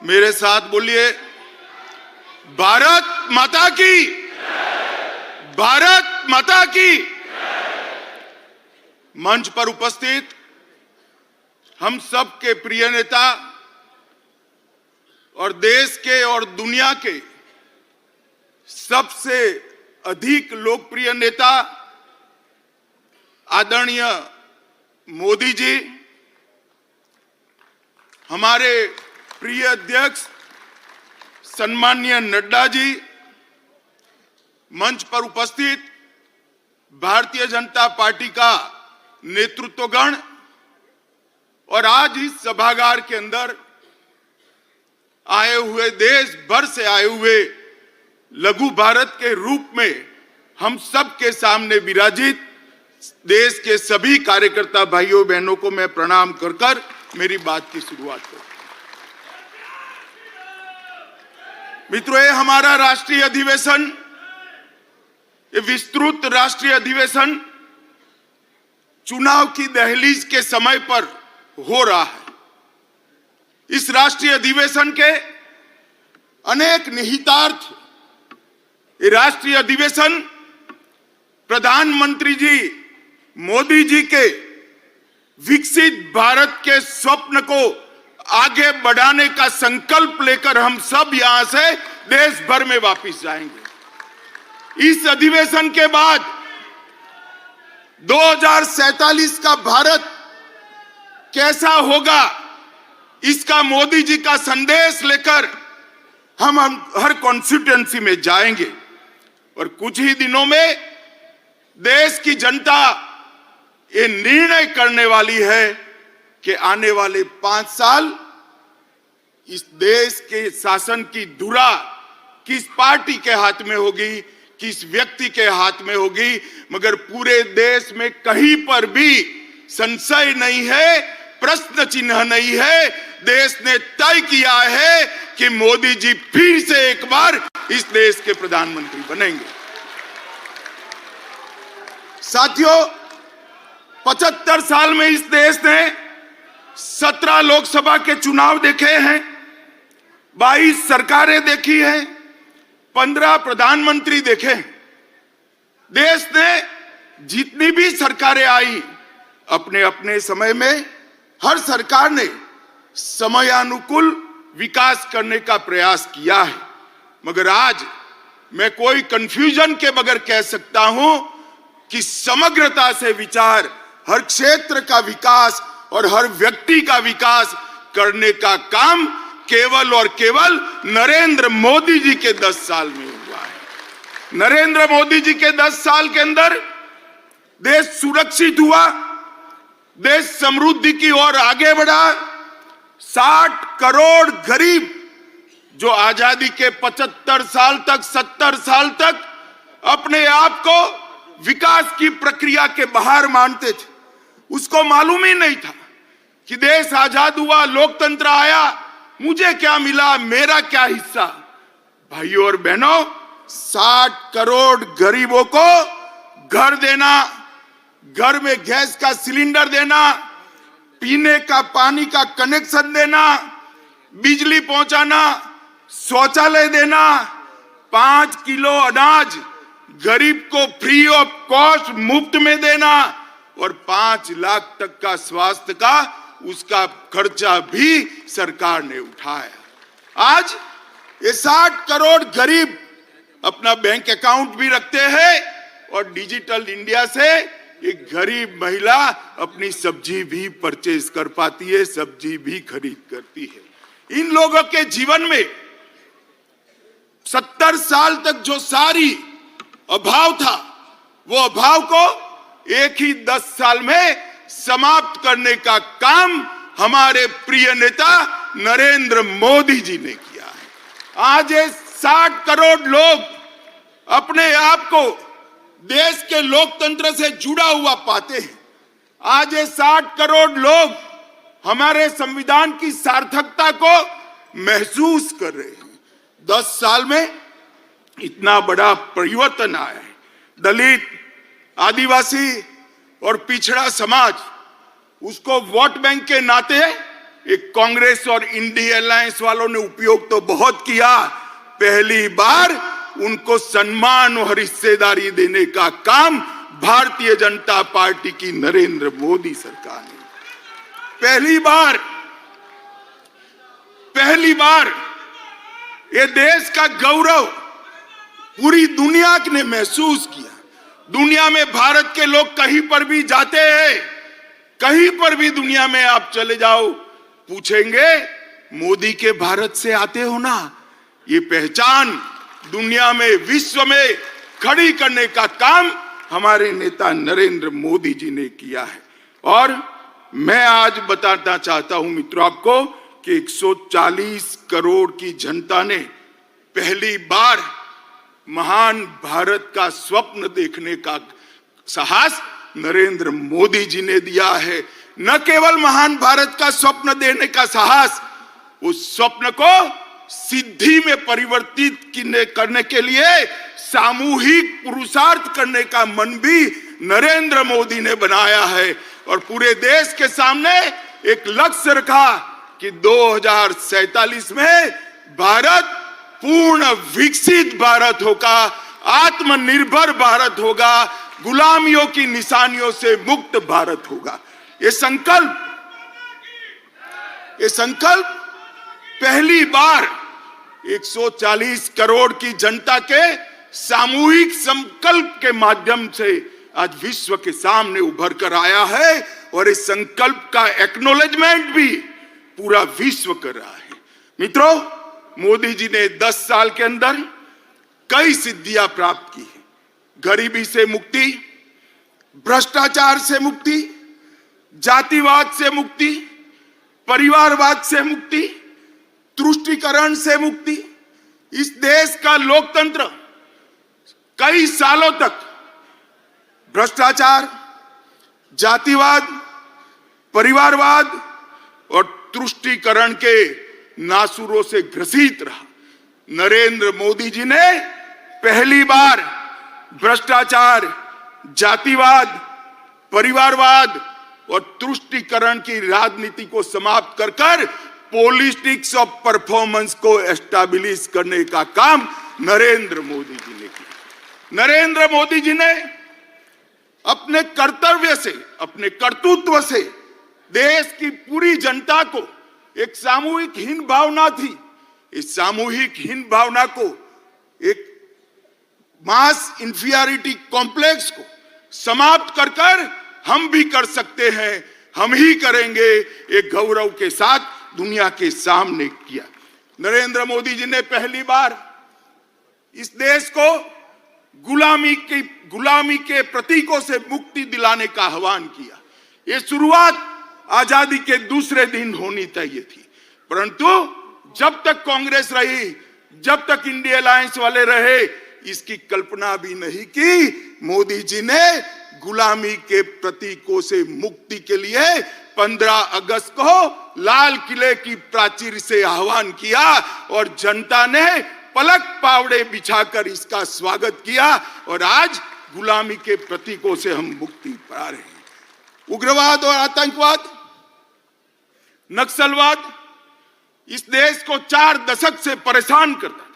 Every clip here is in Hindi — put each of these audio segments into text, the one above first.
मेरे साथ बोलिए, भारत माता की, भारत माता की। मंच पर उपस्थित हम सब के प्रिय नेता और देश के और दुनिया के सबसे अधिक लोकप्रिय नेता आदरणीय मोदी जी, हमारे प्रिय अध्यक्ष सम्माननीय नड्डा जी, मंच पर उपस्थित भारतीय जनता पार्टी का नेतृत्वगण और आज इस सभागार के अंदर आए हुए, देश भर से आए हुए लघु भारत के रूप में हम सब के सामने विराजित देश के सभी कार्यकर्ता भाइयों बहनों को मैं प्रणाम कर कर मेरी बात की शुरुआत करूं। मित्रों, ये हमारा राष्ट्रीय अधिवेशन, ये विस्तृत राष्ट्रीय अधिवेशन चुनाव की दहलीज के समय पर हो रहा है। इस राष्ट्रीय अधिवेशन के अनेक निहितार्थ, ये राष्ट्रीय अधिवेशन प्रधानमंत्री जी मोदी जी के विकसित भारत के स्वप्न को आगे बढ़ाने का संकल्प लेकर हम सब यहां से देश भर में वापस जाएंगे। इस अधिवेशन के बाद 2047 का भारत कैसा होगा, इसका मोदी जी का संदेश लेकर हम हर कॉन्स्टिट्यूएंसी में जाएंगे और कुछ ही दिनों में देश की जनता ये निर्णय करने वाली है कि आने वाले 5 साल इस देश के शासन की धुरा किस पार्टी के हाथ में होगी, किस व्यक्ति के हाथ में होगी, मगर पूरे देश में कहीं पर भी संशय नहीं है, प्रश्न चिन्ह नहीं है। देश ने तय किया है कि मोदी जी फिर से एक बार इस देश के प्रधानमंत्री बनेंगे। साथियों, 75 साल में इस देश ने 17 लोकसभा के चुनाव देखे हैं, 22 सरकारें देखी हैं, 15 प्रधानमंत्री देखे हैं। देश ने जितनी भी सरकारें आई, अपने अपने समय में हर सरकार ने समयानुकूल विकास करने का प्रयास किया है। मगर आज मैं कोई कंफ्यूजन के बगैर कह सकता हूं कि समग्रता से विचार, हर क्षेत्र का विकास और हर व्यक्ति का विकास करने का काम केवल और केवल नरेंद्र मोदी जी के 10 साल में हुआ है। नरेंद्र मोदी जी के 10 साल के अंदर देश सुरक्षित हुआ, देश समृद्धि की ओर आगे बढ़ा। 60 करोड़ गरीब जो आजादी के 75 साल तक, 70 साल तक अपने आप को विकास की प्रक्रिया के बाहर मानते थे, उसको मालूम ही नहीं था कि देश आजाद हुआ, लोकतंत्र आया, मुझे क्या मिला, मेरा क्या हिस्सा। भाइयों और बहनों, 60 करोड़ गरीबों को घर देना, घर में गैस का सिलेंडर देना, पीने का पानी का कनेक्शन देना, बिजली पहुंचाना, शौचालय देना, 5 किलो अनाज गरीब को फ्री ऑफ कॉस्ट मुफ्त में देना और 5 लाख तक का स्वास्थ्य का उसका खर्चा भी सरकार ने उठाया। आज ये 60 करोड़ गरीब अपना बैंक अकाउंट भी रखते हैं और डिजिटल इंडिया से एक गरीब महिला अपनी सब्जी भी परचेज कर पाती है, सब्जी भी खरीद करती है। इन लोगों के जीवन में 70 साल तक जो सारी अभाव था, वो अभाव को एक ही 10 साल में समाप्त करने का काम हमारे प्रिय नेता नरेंद्र मोदी जी ने किया है। आज ये 60 करोड़ लोग अपने आप को देश के लोकतंत्र से जुड़ा हुआ पाते हैं। आज ये 60 करोड़ लोग हमारे संविधान की सार्थकता को महसूस कर रहे हैं। 10 साल में इतना बड़ा परिवर्तन आया है। दलित, आदिवासी और पिछड़ा समाज उसको वोट बैंक के नाते एक कांग्रेस और इंडिया अलायंस वालों ने उपयोग तो बहुत किया, पहली बार उनको सम्मान और हिस्सेदारी देने का काम भारतीय जनता पार्टी की नरेंद्र मोदी सरकार ने पहली बार ये देश का गौरव पूरी दुनिया ने महसूस किया। दुनिया में भारत के लोग कहीं पर भी जाते हैं, कहीं पर भी दुनिया में आप चले जाओ, पूछेंगे मोदी के भारत से आते हो ना। ये पहचान दुनिया में, विश्व में खड़ी करने का काम हमारे नेता नरेंद्र मोदी जी ने किया है। और मैं आज बताना चाहता हूं मित्रों आपको कि 140 करोड़ की जनता ने पहली बार महान भारत का स्वप्न देखने का साहस नरेंद्र मोदी जी ने दिया है। न केवल महान भारत का स्वप्न देने का साहस, उस स्वप्न को सिद्धि में परिवर्तित करने के लिए सामूहिक पुरुषार्थ करने का मन भी नरेंद्र मोदी ने बनाया है। और पूरे देश के सामने एक लक्ष्य रखा कि 2047 में भारत पूर्ण विकसित भारत होगा, आत्मनिर्भर भारत होगा, गुलामियों की निशानियों से मुक्त भारत होगा। ये संकल्प पहली बार 140 करोड़ की जनता के सामूहिक संकल्प के माध्यम से आज विश्व के सामने उभर कर आया है। और इस संकल्प का एक्नॉलेजमेंट भी पूरा विश्व कर रहा है। मित्रों, मोदी जी ने 10 साल के अंदर कई सिद्धियां प्राप्त की है। गरीबी से मुक्ति, भ्रष्टाचार से मुक्ति, जातिवाद से मुक्ति, परिवारवाद से मुक्ति, तुष्टीकरण से मुक्ति। इस देश का लोकतंत्र कई सालों तक भ्रष्टाचार, जातिवाद, परिवारवाद और तुष्टीकरण के नासुरों से ग्रसित रहा। नरेंद्र मोदी जी ने पहली बार भ्रष्टाचार, जातिवाद, परिवारवाद और तुष्टीकरण की राजनीति को समाप्त कर पॉलिटिक्स ऑफ परफॉर्मेंस को एस्टैब्लिश करने का काम नरेंद्र मोदी जी ने किया। नरेंद्र मोदी जी ने अपने कर्तव्य से, अपने कर्तृत्व से देश की पूरी जनता को एक सामूहिक हीन भावना थी, इस सामूहिक हीन भावना को, एक मास इंफीरियरिटी कॉम्प्लेक्स को समाप्त कर हम भी कर सकते हैं, हम ही करेंगे, एक गौरव के साथ दुनिया के सामने किया। नरेंद्र मोदी जी ने पहली बार इस देश को गुलामी के प्रतीकों से मुक्ति दिलाने का आह्वान किया। ये शुरुआत आजादी के दूसरे दिन होनी चाहिए थी, परंतु जब तक कांग्रेस रही, जब तक इंडिया अलायंस वाले रहे, इसकी कल्पना भी नहीं की। मोदी जी ने गुलामी के प्रतीकों से मुक्ति के लिए 15 अगस्त को लाल किले की प्राचीर से आह्वान किया और जनता ने पलक पावड़े बिछाकर इसका स्वागत किया। और आज गुलामी के प्रतीकों से हम मुक्ति पा रहे हैं। उग्रवाद और आतंकवाद, नक्सलवाद इस देश को 4 दशक से परेशान करता था।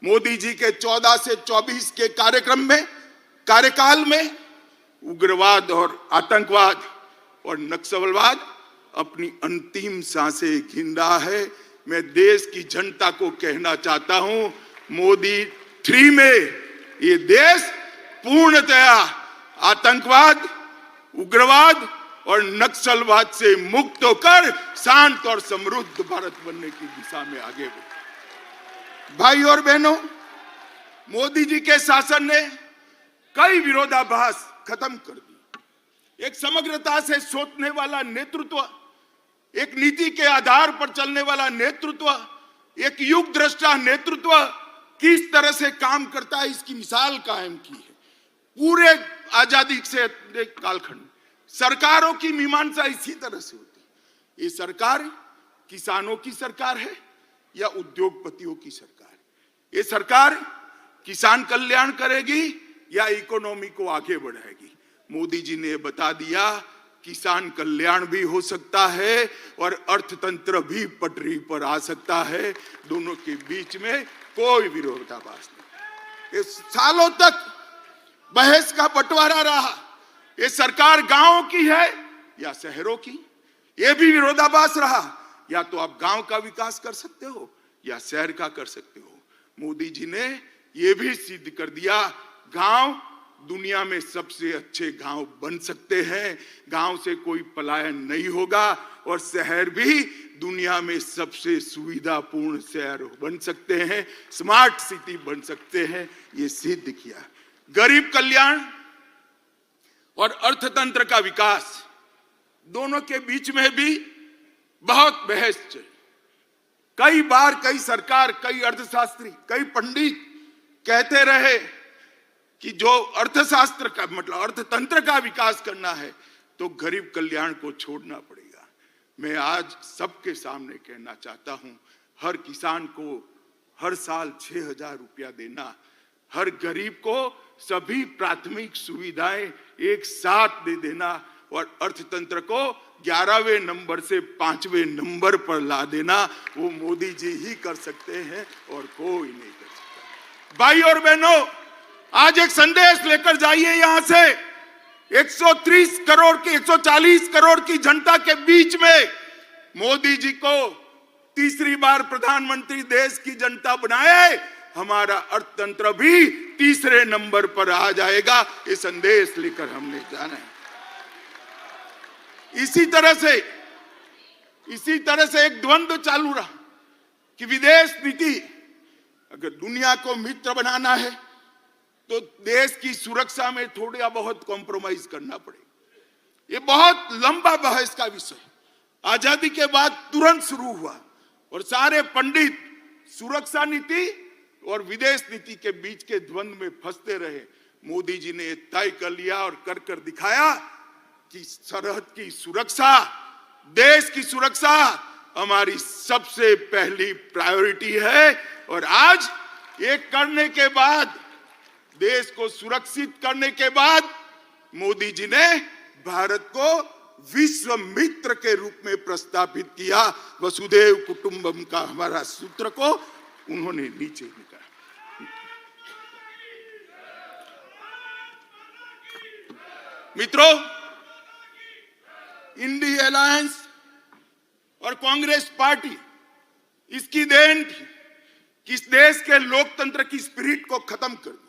मोदी जी के 14 से 24 के कार्यकाल में उग्रवाद और आतंकवाद और नक्सलवाद अपनी अंतिम सांसें गिन रहा है। मैं देश की जनता को कहना चाहता हूं, मोदी 3 में ये देश पूर्णतया आतंकवाद, उग्रवाद और नक्सलवाद से मुक्त होकर शांत और समृद्ध भारत बनने की दिशा में आगे बढ़े। भाई और बहनों, मोदी जी के शासन ने कई विरोधाभास खत्म कर दी। एक समग्रता से सोचने वाला नेतृत्व, एक नीति के आधार पर चलने वाला नेतृत्व, एक युग दृष्टा नेतृत्व किस तरह से काम करता है, इसकी मिसाल कायम की है। पूरे आजादी से कालखंड सरकारों की मीमांसा इसी तरह से होती है। ये सरकार किसानों की सरकार है या उद्योगपतियों की सरकार? ये सरकार किसान कल्याण करेगी या इकोनॉमी को आगे बढ़ाएगी? मोदी जी ने बता दिया किसान कल्याण भी हो सकता है और अर्थतंत्र भी पटरी पर आ सकता है। दोनों के बीच में कोई विरोधाभास नहीं। इस सालों तक बहस का बंटवारा रहा, ये सरकार गांवों की है या शहरों की, ये भी विरोधाभास रहा। या तो आप गांव का विकास कर सकते हो या शहर का कर सकते हो। मोदी जी ने ये भी सिद्ध कर दिया, गांव दुनिया में सबसे अच्छे गांव बन सकते हैं, गांव से कोई पलायन नहीं होगा, और शहर भी दुनिया में सबसे सुविधापूर्ण शहर बन सकते हैं, स्मार्ट सिटी बन सकते हैं। ये सिद्ध किया। गरीब कल्याण और अर्थतंत्र का विकास, दोनों के बीच में भी बहुत बहस चली। कई बार कई सरकार, कई अर्थशास्त्री, कई पंडित कहते रहे कि जो अर्थशास्त्र का मतलब अर्थतंत्र का विकास करना है तो गरीब कल्याण को छोड़ना पड़ेगा। मैं आज सबके सामने कहना चाहता हूं, हर किसान को हर साल 6,000 रुपया देना, हर गरीब को सभी प्राथमिक सुविधाएं एक साथ दे देना, और अर्थतंत्र को 11वें नंबर से 5वें नंबर पर ला देना, वो मोदी जी ही कर सकते हैं और कोई नहीं कर सकता। भाई और बहनों, आज एक संदेश लेकर जाइए यहां से। 130 करोड़ की 140 करोड़ की जनता के बीच में मोदी जी को तीसरी बार प्रधानमंत्री देश की जनता बनाए, हमारा अर्थतंत्र भी तीसरे नंबर पर आ जाएगा। ये संदेश लेकर हमने जाना है। इसी तरह से एक द्वंद्व चालू रहा कि विदेश नीति, अगर दुनिया को मित्र बनाना है तो देश की सुरक्षा में थोड़ा बहुत कॉम्प्रोमाइज करना पड़ेगा। ये बहुत लंबा बहस का विषय आजादी के बाद तुरंत शुरू हुआ, और सारे पंडित सुरक्षा नीति और विदेश नीति के बीच के द्वंद्व में फंसते रहे। मोदी जी ने तय कर लिया और कर दिखाया कि सरहद की सुरक्षा, देश की सुरक्षा हमारी सबसे पहली प्रायोरिटी है। और आज ये करने के बाद, देश को सुरक्षित करने के बाद, मोदी जी ने भारत को विश्व मित्र के रूप में प्रस्तावित किया। वसुधैव कुटुंबकम का हमारा सूत्र को उन्होंने नीचे लिखा। मित्रों, इंडी अलायंस और कांग्रेस पार्टी, इसकी देन थी कि इस देश के लोकतंत्र की स्पिरिट को खत्म कर दिया।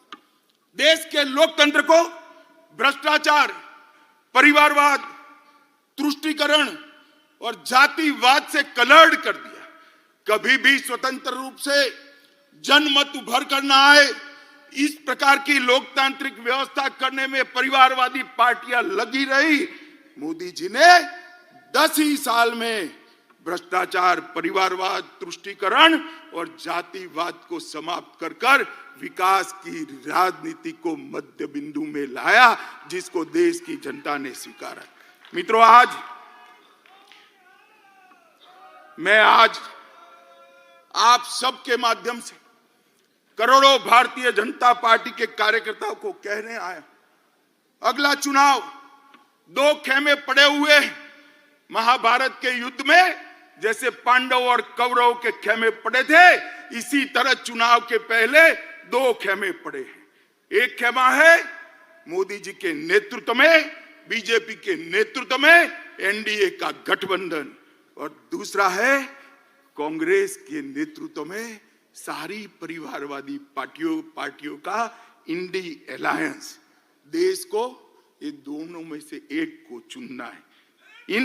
देश के लोकतंत्र को भ्रष्टाचार, परिवारवाद, तुष्टीकरण और जातिवाद से कलर्ड कर दिया। कभी भी स्वतंत्र रूप से जनमत उभर कर ना आए, इस प्रकार की लोकतांत्रिक व्यवस्था करने में परिवारवादी पार्टियां लगी रही। मोदी जी ने 10 ही साल में भ्रष्टाचार, परिवारवाद, तुष्टीकरण और जातिवाद को समाप्त कर विकास की राजनीति को मध्य बिंदु में लाया, जिसको देश की जनता ने स्वीकारा। मित्रों, मैं आज आप सबके माध्यम से करोड़ों भारतीय जनता पार्टी के कार्यकर्ताओं को कहने आया, अगला चुनाव 2 खेमे पड़े हुए महाभारत के युद्ध में, जैसे पांडव और कौरव के खेमे पड़े थे, इसी तरह चुनाव के पहले 2 खेमे पड़े हैं। एक खेमा है मोदी जी के नेतृत्व में, बीजेपी के नेतृत्व में एनडीए का गठबंधन, और दूसरा है कांग्रेस के नेतृत्व में सारी परिवारवादी पार्टियों का इंडी अलायंस। देश को ये दोनों में से एक को चुनना है।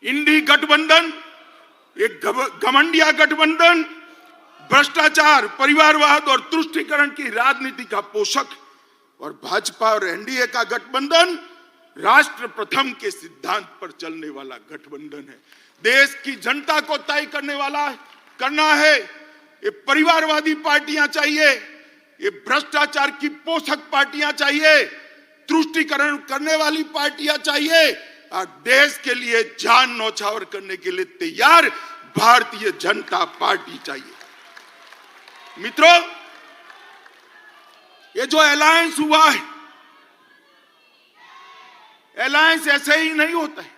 इंडी गठबंधन एक घमंडिया गठबंधन, भ्रष्टाचार, परिवारवाद और तुष्टीकरण की राजनीति का पोषक, और भाजपा और एनडीए का गठबंधन राष्ट्र प्रथम के सिद्धांत पर चलने वाला गठबंधन है। देश की जनता को तय करना है। ये परिवारवादी पार्टियां चाहिए, ये भ्रष्टाचार की पोषक पार्टियां चाहिए, तुष्टीकरण करने वाली पार्टियां चाहिए, और देश के लिए जान न्यौछावर करने के लिए तैयार भारतीय जनता पार्टी चाहिए। मित्रों, ये जो अलायंस हुआ है, अलायंस ऐसे ही नहीं होता है।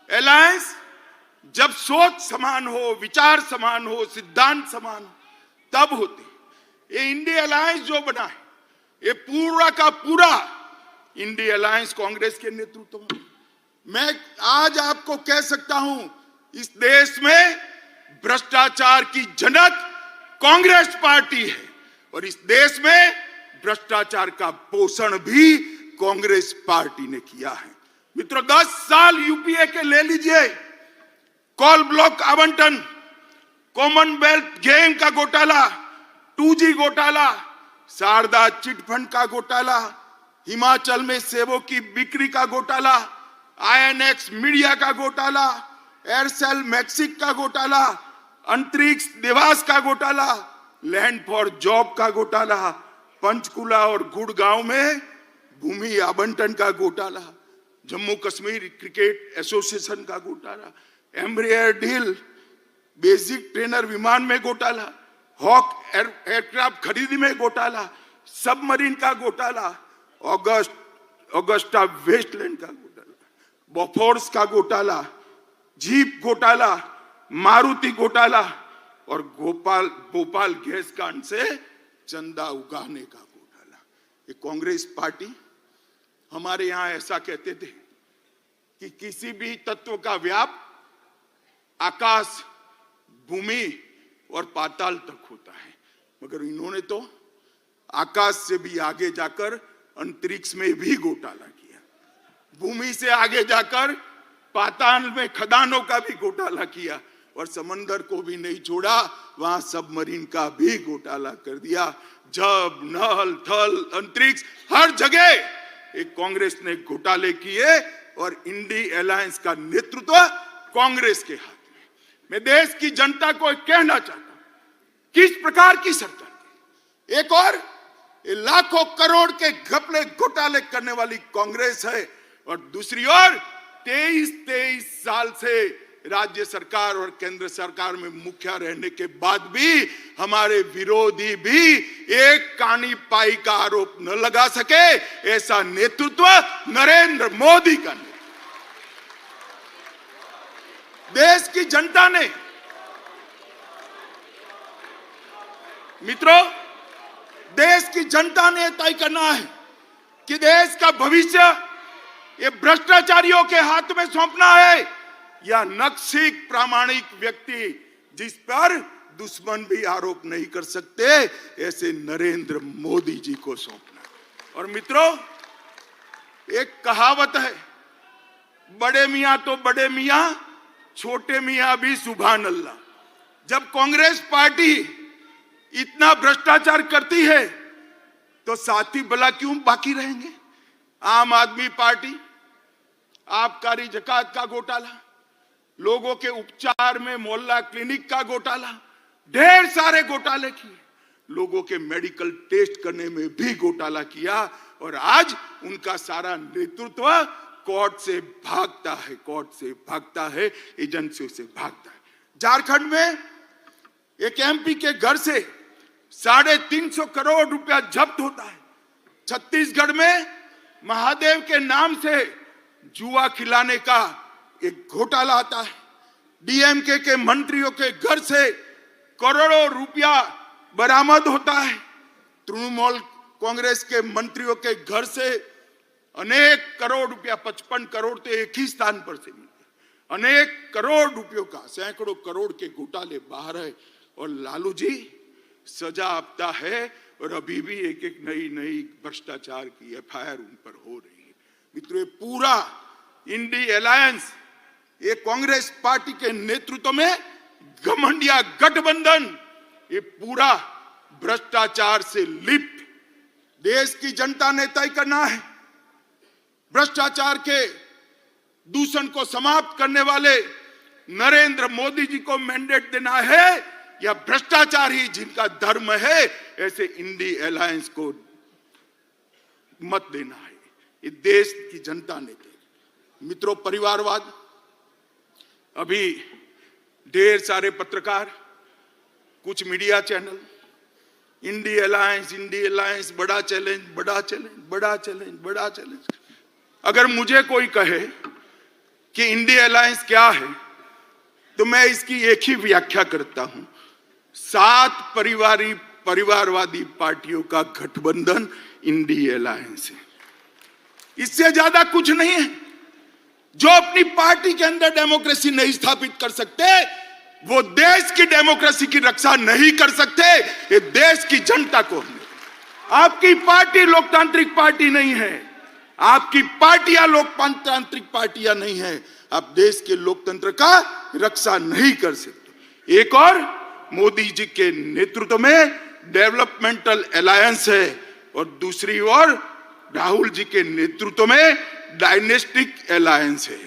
अलायंस जब सोच समान हो, विचार समान हो, सिद्धांत समान हो, तब होते। ये इंडिया अलायंस जो बना है, ये पूरा का पूरा इंडिया अलायंस कांग्रेस के नेतृत्व में। मैं आज आपको कह सकता हूं, इस देश में भ्रष्टाचार की जनक कांग्रेस पार्टी है और इस देश में भ्रष्टाचार का पोषण भी कांग्रेस पार्टी ने किया है। मित्रों, 10 साल यूपीए के ले लीजिए, कॉल ब्लॉक आवंटन, कॉमनवेल्थ गेम का घोटाला, 2G घोटाला, शारदा चिटफंड का घोटाला, हिमाचल में सेबों की बिक्री का घोटाला, INX मीडिया का घोटाला, एयरसेल मैक्सिस का घोटाला, अंतरिक्ष निवास का घोटाला, लैंड फॉर जॉब का घोटाला, पंचकुला और गुड़गांव में भूमि आवंटन का घोटाला, जम्मू कश्मीर क्रिकेट एसोसिएशन का घोटाला, एम्ब्रियर डील, बेसिक ट्रेनर विमान में घोटाला, हॉक एयरक्राफ्ट खरीदी में घोटाला, सबमरीन का घोटाला, ऑगस्टा वेस्टलैंड का घोटाला, बोफोर्स का घोटाला, जीप घोटाला, मारुति घोटाला और भोपाल गैस कांड से चंदा उगाने का घोटाला। ये कांग्रेस पार्टी, हमारे यहां ऐसा कहते थे कि किसी भी तत्व का व्याप आकाश, भूमि और पाताल तक होता है, मगर इन्होंने तो आकाश से भी आगे जाकर अंतरिक्ष में भी घोटाला किया, भूमि से आगे जाकर पाताल में खदानों का भी घोटाला किया और समंदर को भी नहीं छोड़ा, वहां सबमरीन का भी घोटाला कर दिया। जब, नल, थल, अंतरिक्ष, हर जगह एक कांग्रेस ने घोटाले किए और इंडिया अलायंस का नेतृत्व कांग्रेस के हाथ में। मैं देश की जनता को कहना चाहता हूं, किस प्रकार की सरकार, एक और लाखों करोड़ के घपले घोटाले करने वाली कांग्रेस है और दूसरी ओर 23 साल से राज्य सरकार और केंद्र सरकार में मुखिया रहने के बाद भी हमारे विरोधी भी एक कानी पाई का आरोप न लगा सके, ऐसा नेतृत्व नरेंद्र मोदी का नेतृत्व। देश की जनता ने, मित्रों, देश की जनता ने तय करना है कि देश का भविष्य ये भ्रष्टाचारियों के हाथ में सौंपना है या नक्सिक प्रामाणिक व्यक्ति जिस पर दुश्मन भी आरोप नहीं कर सकते, ऐसे नरेंद्र मोदी जी को सौंपना। और मित्रों, एक कहावत है, बड़े मियां तो बड़े मियां, छोटे मियां भी सुभान अल्लाह। जब कांग्रेस पार्टी इतना भ्रष्टाचार करती है तो साथी भला क्यों बाकी रहेंगे? आम आदमी पार्टी आबकारी जकात का घोटाला, लोगों के उपचार में मोहल्ला क्लिनिक का घोटाला, ढेर सारे घोटाले किए, लोगों के मेडिकल टेस्ट करने में भी घोटाला किया और आज उनका सारा नेतृत्व कोर्ट से भागता है, कोर्ट से भागता है, एजेंसियों से भागता है। झारखंड में एक MP के घर से 350 करोड़ रुपया जब्त होता है। छत्तीसगढ़ में महादेव के नाम से जुआ खिलाने का एक घोटाला आता है। DMK के मंत्रियों के घर से करोड़ों रुपया बरामद होता है। तृणमूल कांग्रेस के मंत्रियों के घर से अनेक करोड़ रुपया, 55 करोड़ तो एक ही स्थान पर से मिलते, अनेक करोड़ रुपयों का, सैकड़ों करोड़ के घोटाले बाहर है और लालू जी सजा आपता है और अभी भी एक एक नई भ्रष्टाचार की FIR उन पर हो रही है। मित्रों, ये पूरा इंडिया अलायंस, ये कांग्रेस पार्टी के नेतृत्व में घमंडिया गठबंधन, ये पूरा भ्रष्टाचार से लिप्त। देश की जनता ने तय करना है, भ्रष्टाचार के दूषण को समाप्त करने वाले नरेंद्र मोदी जी को मैंडेट देना है या भ्रष्टाचार ही जिनका धर्म है, ऐसे इंडिया अलायंस को मत देना है। ये देश की जनता ने दे। मित्रों, परिवारवाद, अभी ढेर सारे पत्रकार, कुछ मीडिया चैनल, इंडिया अलायंस बड़ा चैलेंज, बड़ा चैलेंज, बड़ा चैलेंज, बड़ा चैलेंज, अगर मुझे कोई कहे कि इंडिया अलायंस क्या है, तो मैं इसकी एक ही व्याख्या करता हूं, 7 परिवारवादी पार्टियों का गठबंधन इंडिया अलायंस है। इससे ज्यादा कुछ नहीं है। जो अपनी पार्टी के अंदर डेमोक्रेसी नहीं स्थापित कर सकते, वो देश की डेमोक्रेसी की रक्षा नहीं कर सकते। ये देश की जनता को, आपकी पार्टी लोकतांत्रिक पार्टी नहीं है, आपकी पार्टियां लोकतांत्रिक पार्टियां नहीं है, आप देश के लोकतंत्र का रक्षा नहीं कर सकते। एक और मोदी जी के नेतृत्व में डेवलपमेंटल अलायंस है और दूसरी ओर राहुल जी के नेतृत्व में डायनेस्टिक अलायंस है।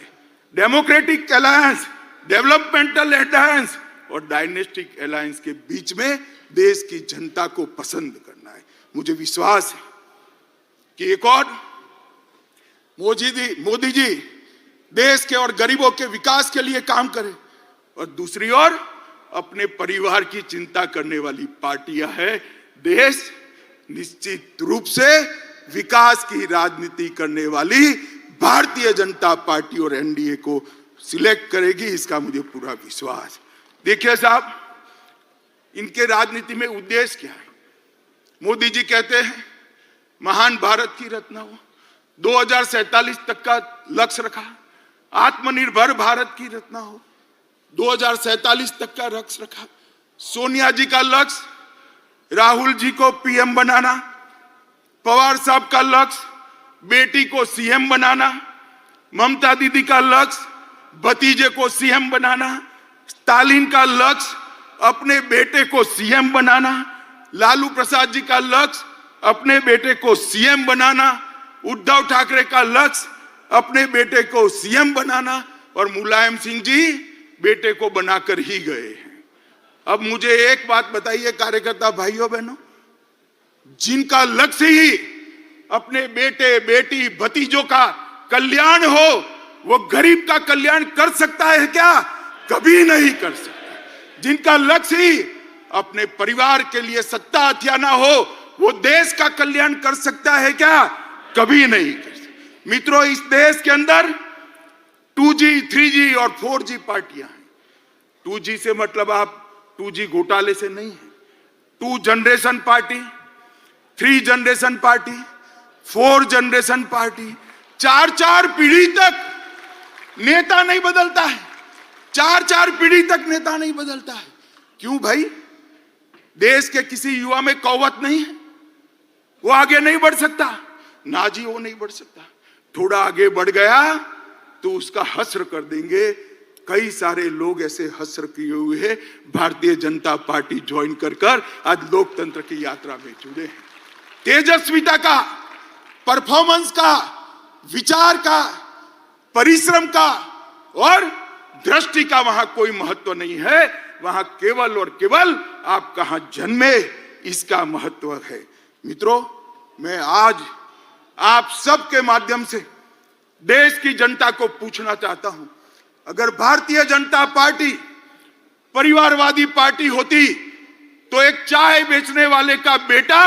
डेमोक्रेटिक अलायंस, डेवलपमेंटल अलायंस और डायनेस्टिक अलायंस के बीच में देश की जनता को पसंद करना है। मुझे विश्वास है कि एक और मोदी जी देश के और गरीबों के विकास के लिए काम करें और दूसरी ओर अपने परिवार की चिंता करने वाली पार्टियां है। देश निश्चित रूप से विकास की राजनीति करने वाली भारतीय जनता पार्टी और एनडीए को सिलेक्ट करेगी, इसका मुझे पूरा विश्वास। देखिए साहब, इनके राजनीति में उद्देश्य क्या है? मोदी जी कहते हैं महान भारत की रचना हो, 2047 तक का लक्ष्य रखा, आत्मनिर्भर भारत की रचना हो, 2047 तक का लक्ष्य रखा। सोनिया जी का लक्ष्य राहुल जी को पीएम बनाना, पवार साहब का लक्ष्य बेटी को सीएम बनाना, ममता दीदी का लक्ष्य भतीजे को सीएम बनाना, स्टालिन का लक्ष्य अपने बेटे को सीएम बनाना, लालू प्रसाद जी का लक्ष्य अपने बेटे को सीएम बनाना, उद्धव ठाकरे का लक्ष्य अपने बेटे को सीएम बनाना और मुलायम सिंह जी बेटे को बनाकर ही गए हैं। अब मुझे एक बात बताइए कार्यकर्ता भाइयों बहनों, जिनका लक्ष्य ही अपने बेटे बेटी भतीजों का कल्याण हो, वो गरीब का कल्याण कर सकता है क्या? कभी नहीं कर सकता। जिनका लक्ष्य ही अपने परिवार के लिए सत्ता हथियाना हो, वो देश का कल्याण कर सकता है क्या? कभी नहीं कर सकता। मित्रों, इस देश के अंदर 2G, 3G और 4G पार्टियां हैं। 2G से मतलब आप 2G घोटाले से नहीं है। 2 generation party, 3 generation party, 4 generation party, 4 पीढ़ी तक नेता नहीं बदलता है। 4 पीढ़ी तक नेता नहीं बदलता है। क्यों भाई? देश के किसी युवा में कौवत नहीं है, वो आगे नहीं बढ़ सकता? ना जी, वो नहीं बढ़ सकता। थोड़ा आगे बढ़ गया तो उसका हस्र कर देंगे। कई सारे लोग ऐसे हस्र किए हुए हैं, भारतीय जनता पार्टी ज्वाइन कर आज लोकतंत्र की यात्रा में जुड़े हैं। तेजस्विता का, परफॉर्मेंस का, विचार का, परिश्रम का और दृष्टि का वहां कोई महत्व नहीं है। वहां केवल और केवल आप कहां जन्मे, इसका महत्व है। मित्रों, मैं आज आप सबके माध्यम से देश की जनता को पूछना चाहता हूं, अगर भारतीय जनता पार्टी परिवारवादी पार्टी होती तो एक चाय बेचने वाले का बेटा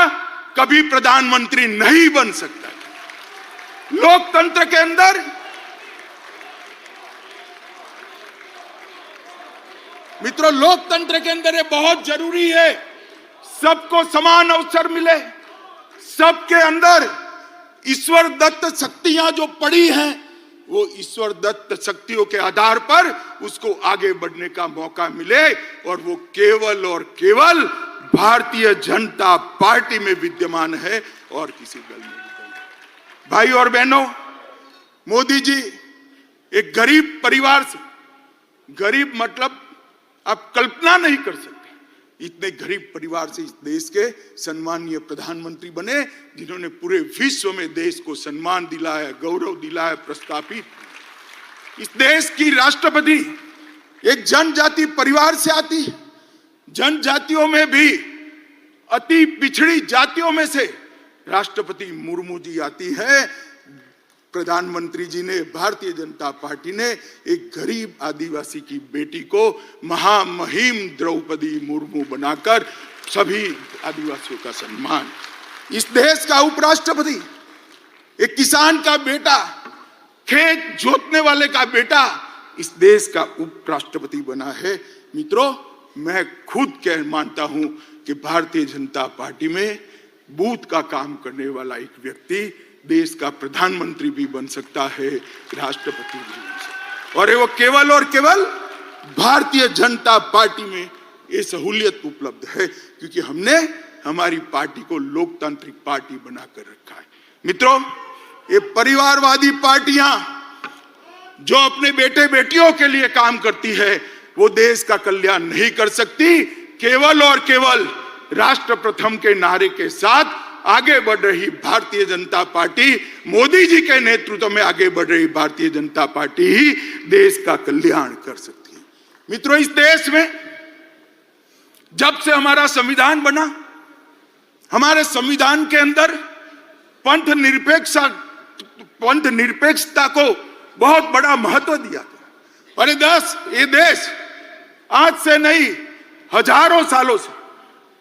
कभी प्रधानमंत्री नहीं बन सकता। लोकतंत्र के अंदर मित्रों, लोकतंत्र के अंदर ये बहुत जरूरी है, सबको समान अवसर मिले, सबके अंदर ईश्वर दत्त शक्तियां जो पड़ी हैं, वो ईश्वर दत्त शक्तियों के आधार पर उसको आगे बढ़ने का मौका मिले और वो केवल और केवल भारतीय जनता पार्टी में विद्यमान है और किसी दल में नहीं। भाई और बहनों, मोदी जी एक गरीब परिवार से, गरीब मतलब आप कल्पना नहीं कर सकते, इतने गरीब परिवार से इस देश के सम्मानीय प्रधानमंत्री बने, जिन्होंने पूरे विश्व में देश को सम्मान दिलाया, गौरव दिलाया, प्रस्थापित। इस देश की राष्ट्रपति एक जनजाति परिवार से आती है। जनजातियों में भी अति पिछड़ी जातियों में से राष्ट्रपति मुर्मू जी आती है। प्रधानमंत्री जी ने, भारतीय जनता पार्टी ने एक गरीब आदिवासी की बेटी को महामहिम द्रौपदी मुर्मू बनाकर सभी आदिवासियों का सम्मान। इस देश का उपराष्ट्रपति एक किसान का बेटा खेत जोतने वाले का बेटा इस देश का उपराष्ट्रपति बना है। मित्रों, मैं खुद कह मानता हूं कि भारतीय जनता पार्टी में बूथ का काम करने वाला एक व्यक्ति देश का प्रधानमंत्री भी बन सकता है, राष्ट्रपति भी बन सकता है। और वो केवल और केवल भारतीय जनता पार्टी में ये सहूलियत उपलब्ध है क्योंकि हमने हमारी पार्टी को लोकतांत्रिक पार्टी बनाकर रखा है। मित्रों, ये परिवारवादी पार्टियां जो अपने बेटे बेटियों के लिए काम करती है वो देश का कल्याण नहीं कर सकती। केवल और केवल राष्ट्र प्रथम के नारे के साथ आगे बढ़ रही भारतीय जनता पार्टी, मोदी जी के नेतृत्व में आगे बढ़ रही भारतीय जनता पार्टी ही देश का कल्याण कर सकती है। मित्रों, इस देश में जब से हमारा संविधान बना, हमारे संविधान के अंदर पंथ निरपेक्षता को बहुत बड़ा महत्व दिया गया। अरे ये देश आज से नहीं, हजारों सालों से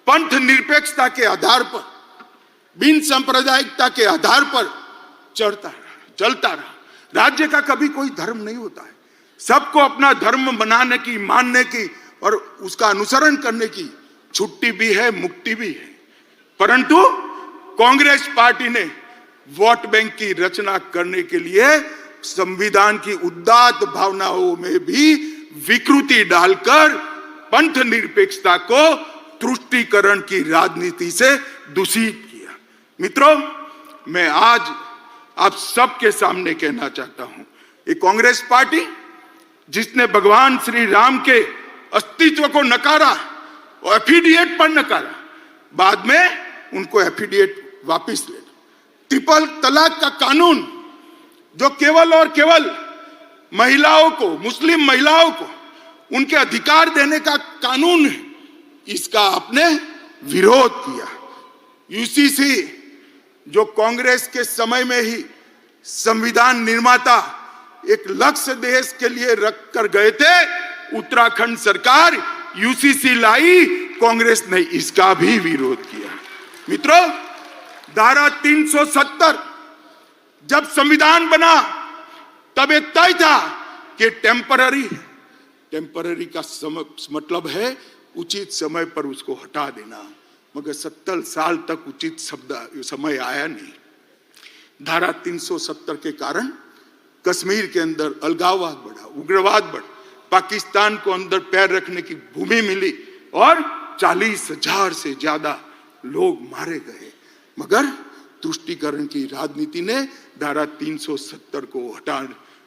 पंथ निरपेक्षता के आधार पर, बिन सांप्रदायिकता के आधार पर चलता रहा। राज्य का कभी कोई धर्म नहीं होता है। सबको अपना धर्म बनाने की, मानने की और उसका अनुसरण करने की छुट्टी भी है, मुक्ति भी है। परंतु कांग्रेस पार्टी ने वोट बैंक की रचना करने के लिए संविधान की उदात्त भावनाओं में भी विकृति डालकर पंथ निरपेक्षता को तुष्टीकरण की राजनीति से दूषित किया। मित्रों, मैं आज आप सबके सामने कहना चाहता हूं, ये कांग्रेस पार्टी जिसने भगवान श्री राम के अस्तित्व को नकारा और एफिडेविट पर नकारा, बाद में उनको एफिडेविट वापस लेना, ट्रिपल तलाक का कानून जो केवल और केवल महिलाओं को, मुस्लिम महिलाओं को उनके अधिकार देने का कानून है, इसका आपने विरोध किया। यूसीसी जो कांग्रेस के समय में ही संविधान निर्माता एक लक्ष्य देश के लिए रख कर गए थे, उत्तराखंड सरकार यूसीसी लाई, कांग्रेस ने इसका भी विरोध किया। मित्रों, धारा 370 जब संविधान बना तब ये तय था कि टेम्पररी का मतलब है उचित समय पर उसको हटा देना, मगर 70 साल तक उचित समय आया नहीं। धारा 370 के कारण कश्मीर के अंदर अलगाववाद बढ़ा, उग्रवाद बढ़ा, पाकिस्तान को अंदर पैर रखने की भूमि मिली और 40,000 से ज्यादा लोग मारे गए। मगर तुष्टीकरण की राजनीति ने धारा 370 को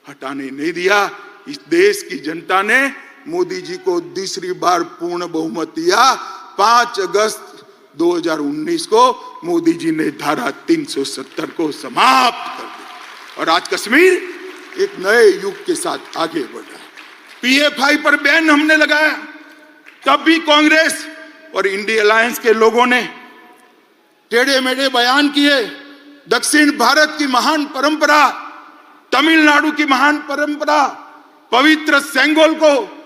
हटाने नहीं दिया। इस देश की जनता ने मोदी जी को दूसरी बार पूर्ण बहुमत दिया। 5 अगस्त 2019 को मोदी जी ने धारा 370 को समाप्त कर दिया और आज कश्मीर एक नए युग के साथ आगे बढ़ रहा है। पीएफआई पर बैन हमने लगाया, तब भी कांग्रेस और इंडिया अलायंस के लोगों ने टेढ़े मेढ़े बयान किए। दक्षिण भारत की महान परंपरा, तमिलनाडु की महान परंपरा, पवित्र सेंगोल को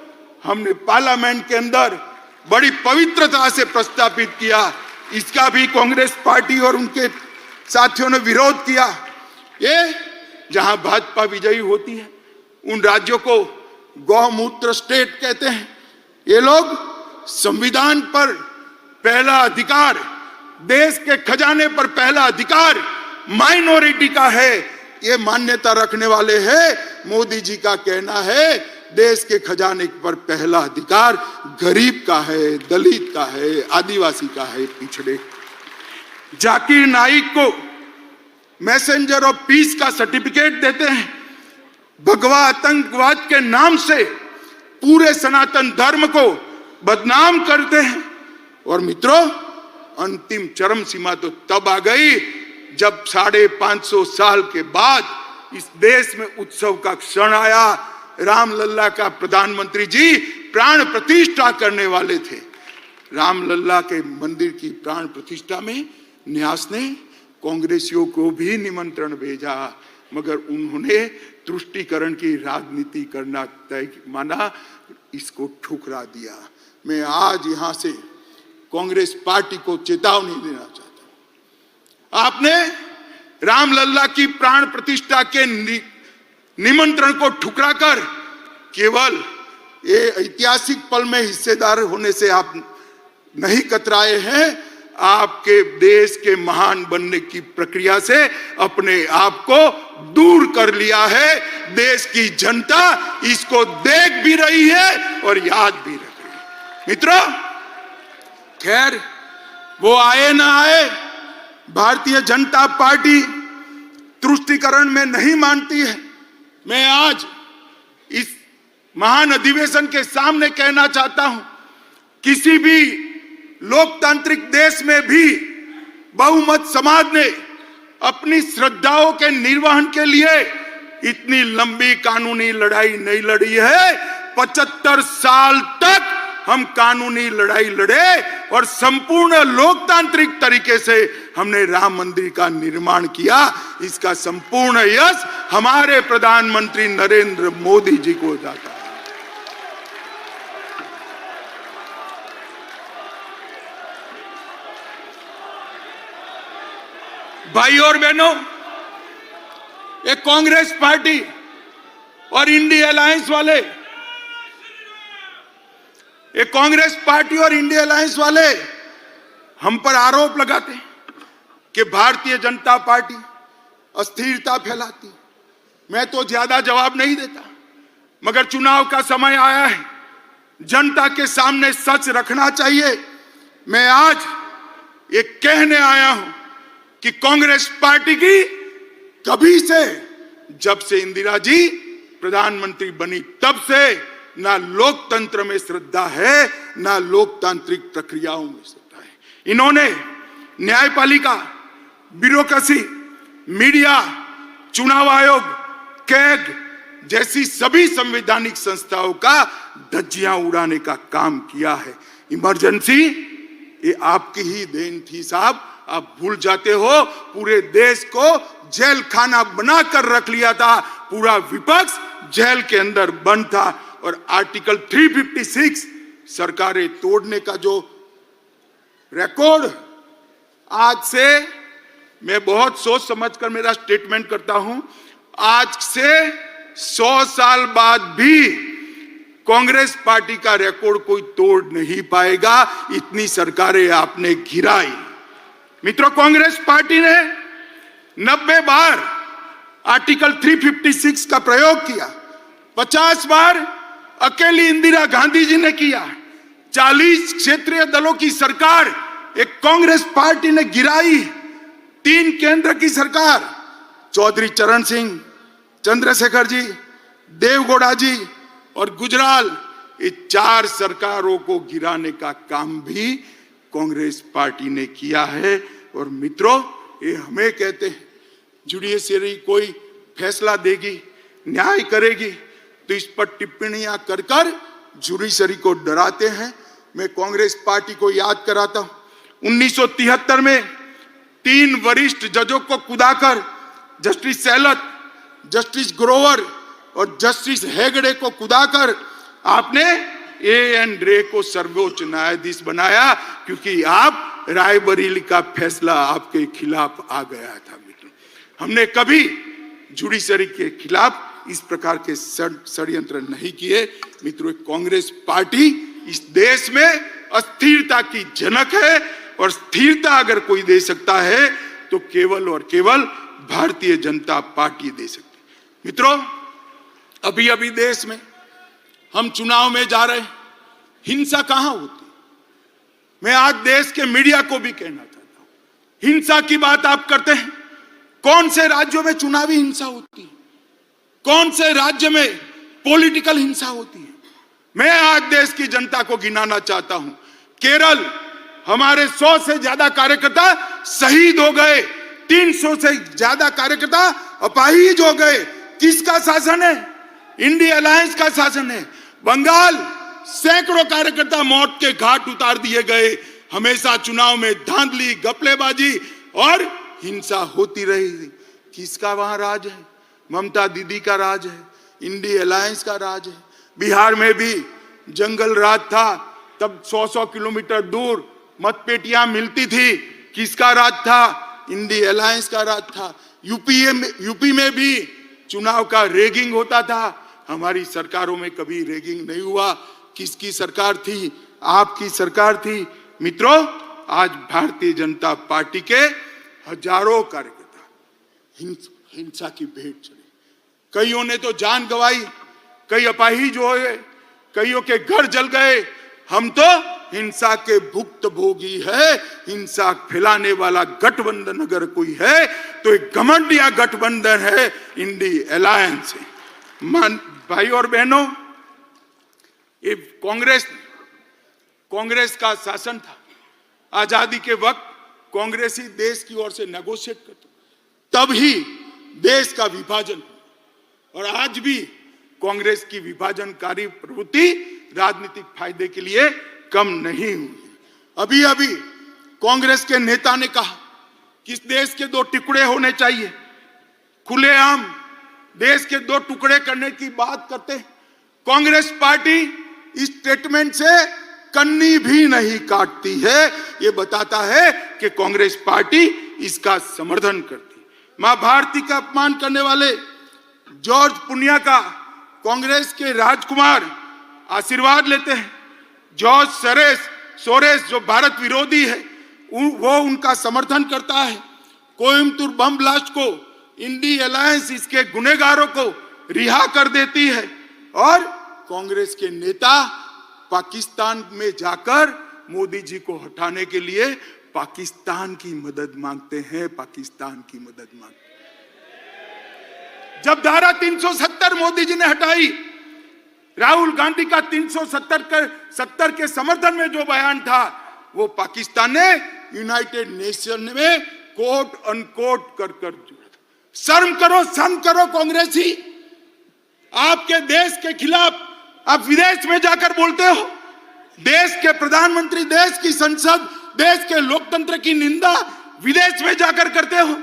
हमने पार्लियामेंट के अंदर बड़ी पवित्रता से प्रस्तावित किया। इसका भी कांग्रेस पार्टी और उनके साथियों ने विरोध किया। ये जहां भाजपा विजयी होती है उन राज्यों को गौमूत्र स्टेट कहते हैं। ये लोग संविधान पर पहला अधिकार, देश के खजाने पर पहला अधिकार माइनॉरिटी का है, ये मान्यता रखने वाले हैं। मोदी जी का कहना है देश के खजाने पर पहला अधिकार गरीब का है, दलित का है, आदिवासी का है, पिछड़े। जाकिर नाइक को मैसेंजर ऑफ पीस का सर्टिफिकेट देते हैं, भगवा आतंकवाद के नाम से पूरे सनातन धर्म को बदनाम करते हैं। और मित्रों, अंतिम चरम सीमा तो तब आ गई जब 550 साल के बाद इस देश में उत्सव का क्षण आया। रामलला का प्रधानमंत्री जी प्राण प्रतिष्ठा करने वाले थे। रामलला के मंदिर की प्राण प्रतिष्ठा में न्यास ने कांग्रेसियों को भी निमंत्रण भेजा, मगर उन्होंने तुष्टीकरण की राजनीति करना तय माना, इसको ठुकरा दिया। मैं आज यहां से कांग्रेस पार्टी को चेतावनी देना चाहता हूं। आपने रामलला की प्राण प्रतिष्ठा के निमंत्रण को ठुकराकर केवल ये ऐतिहासिक पल में हिस्सेदार होने से आप नहीं कतराए हैं, आपके देश के महान बनने की प्रक्रिया से अपने आप को दूर कर लिया है। देश की जनता इसको देख भी रही है और याद भी रख रही है। मित्रों, खैर वो आए ना आए, भारतीय जनता पार्टी तुष्टीकरण में नहीं मानती है। मैं आज इस महान अधिवेशन के सामने कहना चाहता हूं, किसी भी लोकतांत्रिक देश में भी बहुमत समाज ने अपनी श्रद्धाओं के निर्वहन के लिए इतनी लंबी कानूनी लड़ाई नहीं लड़ी है। 75 साल तक हम कानूनी लड़ाई लड़े और संपूर्ण लोकतांत्रिक तरीके से हमने राम मंदिर का निर्माण किया। इसका संपूर्ण यश हमारे प्रधानमंत्री नरेंद्र मोदी जी को जाता है। भाई और बहनों, एक कांग्रेस पार्टी और इंडिया अलायंस वाले, एक कांग्रेस पार्टी और इंडिया अलायंस वाले हम पर आरोप लगाते हैं कि भारतीय जनता पार्टी अस्थिरता फैलाती। मैं तो ज्यादा जवाब नहीं देता, मगर चुनाव का समय आया है, जनता के सामने सच रखना चाहिए। मैं आज ये कहने आया हूं कि कांग्रेस पार्टी की कभी से, जब से इंदिरा जी प्रधानमंत्री बनी तब से ना लोकतंत्र में श्रद्धा है, ना लोकतांत्रिक प्रक्रियाओं में श्रद्धा है। इन्होंने न्यायपालिका, ब्यूरोक्रेसी, मीडिया, चुनाव आयोग, कैग जैसी सभी संवैधानिक संस्थाओं का धज्जियां उड़ाने का काम किया है। इमरजेंसी ये आपकी ही देन थी साहब, आप भूल जाते हो। पूरे देश को जेल खाना बनाकर रख लिया था, पूरा विपक्ष जेल के अंदर बंद था और आर्टिकल 356 सरकारें तोड़ने का जो रिकॉर्ड, आज से मैं बहुत सोच समझकर मेरा स्टेटमेंट करता हूं, आज से 100 साल बाद भी कांग्रेस पार्टी का रिकॉर्ड कोई तोड़ नहीं पाएगा। इतनी सरकारें आपने गिराई। मित्रों, कांग्रेस पार्टी ने 90 बार आर्टिकल 356 का प्रयोग किया, 50 बार अकेली इंदिरा गांधी जी ने किया। 40 क्षेत्रीय दलों की सरकार एक कांग्रेस पार्टी ने गिराई। 3 केंद्र की सरकार, चौधरी चरण सिंह, चंद्रशेखर जी, देवगौड़ा जी और गुजराल, ये 4 सरकारों को गिराने का काम भी कांग्रेस पार्टी ने किया है। और मित्रों, ये हमें कहते हैं जुडिशरी कोई फैसला देगी, न्याय करेगी, तो इस पर टिप्पणियां कर कर जुडिशरी को डराते हैं। मैं कांग्रेस पार्टी को याद कराता हूं, 1973 में 3 वरिष्ठ जजों को कुदाकर जस्टिस सेहलत, जस्टिस ग्रोवर और जस्टिस हेगड़े को कुदाकर आपने एएन रे को सर्वोच्च न्यायाधीश बनाया, क्योंकि आप रायबरेली का फैसला आपके खिलाफ आ गया था। मित्रों, हमने कभी जुडिशरी के खिलाफ इस प्रकार के षड्यंत्र नहीं किए। मित्रों, कांग्रेस पार्टी इस देश में अस्थिरता की जनक है और स्थिरता अगर कोई दे सकता है तो केवल और केवल भारतीय जनता पार्टी दे सकती है। मित्रों, अभी अभी देश में हम चुनाव में जा रहे हैं, हिंसा कहां होती? मैं आज देश के मीडिया को भी कहना चाहता हूं, हिंसा की बात आप करते हैं, कौन से राज्यों में चुनावी हिंसा होती है? कौन से राज्य में पॉलिटिकल हिंसा होती है? मैं आज देश की जनता को गिनाना चाहता हूं। केरल, हमारे 100 से ज्यादा कार्यकर्ता शहीद हो गए, 300 से ज्यादा कार्यकर्ता अपाहिज हो गए। किसका शासन है? इंडिया अलायंस का शासन है। बंगाल, सैकड़ों कार्यकर्ता मौत के घाट उतार दिए गए। हमेशा चुनाव में धांधली, घपलेबाजी और हिंसा होती रही। किसका वहां राज है? ममता दीदी का राज है, इंडिया अलायंस का राज है। बिहार में भी जंगल राज था, तब 100-100 किलोमीटर दूर मतपेटियां मिलती थी। किसका राज था? इंडिया अलायंस का राज था। यूपी में भी चुनाव का रेगिंग होता था, हमारी सरकारों में कभी रेगिंग नहीं हुआ। किसकी सरकार थी? आपकी सरकार थी। मित्रों, आज भारतीय जनता पार्टी के हजारों कार्यकर्ता हिंसा की भेंट चढ़े। कईयों ने तो जान गंवाई, कई अपाहिज हुए, कईयों के घर जल गए। हम तो हिंसा के भुक्तभोगी है। हिंसा फैलाने वाला गठबंधन अगर कोई है तो एक घमंडिया गठबंधन है, इंडी अलायंस है। भाई और बहनों, ये कांग्रेस का शासन था। आजादी के वक्त कांग्रेस ही देश की ओर से नेगोशिएट करते, तब ही देश का विभाजन। और आज भी कांग्रेस की विभाजनकारी प्रवृत्ति राजनीतिक फायदे के लिए कम नहीं हुई। अभी अभी कांग्रेस के नेता ने कहा कि इस देश के 2 टुकड़े होने चाहिए। खुलेआम देश के 2 टुकड़े करने की बात करते हैं। कांग्रेस पार्टी इस स्टेटमेंट से कन्नी भी नहीं काटती है। यह बताता है कि कांग्रेस पार्टी इसका समर्थन करती। मां भारती का अपमान करने वाले जॉर्ज पुनिया का कांग्रेस के राजकुमार आशीर्वाद लेते हैं। जॉर्ज सोरेस जो भारत विरोधी है, वो उनका समर्थन करता है। कोयम्बतूर बम ब्लास्ट को इंडी अलायंस इसके गुनहगारों को रिहा कर देती है। और कांग्रेस के नेता पाकिस्तान में जाकर मोदी जी को हटाने के लिए पाकिस्तान की मदद मांगते हैं। पाकिस्तान की मदद मांगते हैं। जब धारा 370 मोदी जी ने हटाई, राहुल गांधी का 370 के समर्थन में जो बयान था, वो पाकिस्तान ने यूनाइटेड नेशन में कोट अनकोट कर जोड़ा। शर्म करो कांग्रेसी। आपके देश के खिलाफ आप विदेश में जाकर बोलते हो। देश के प्रधानमंत्री, देश की संसद, देश के लोकतंत्र की निंदा विदेश में जाकर करते हो।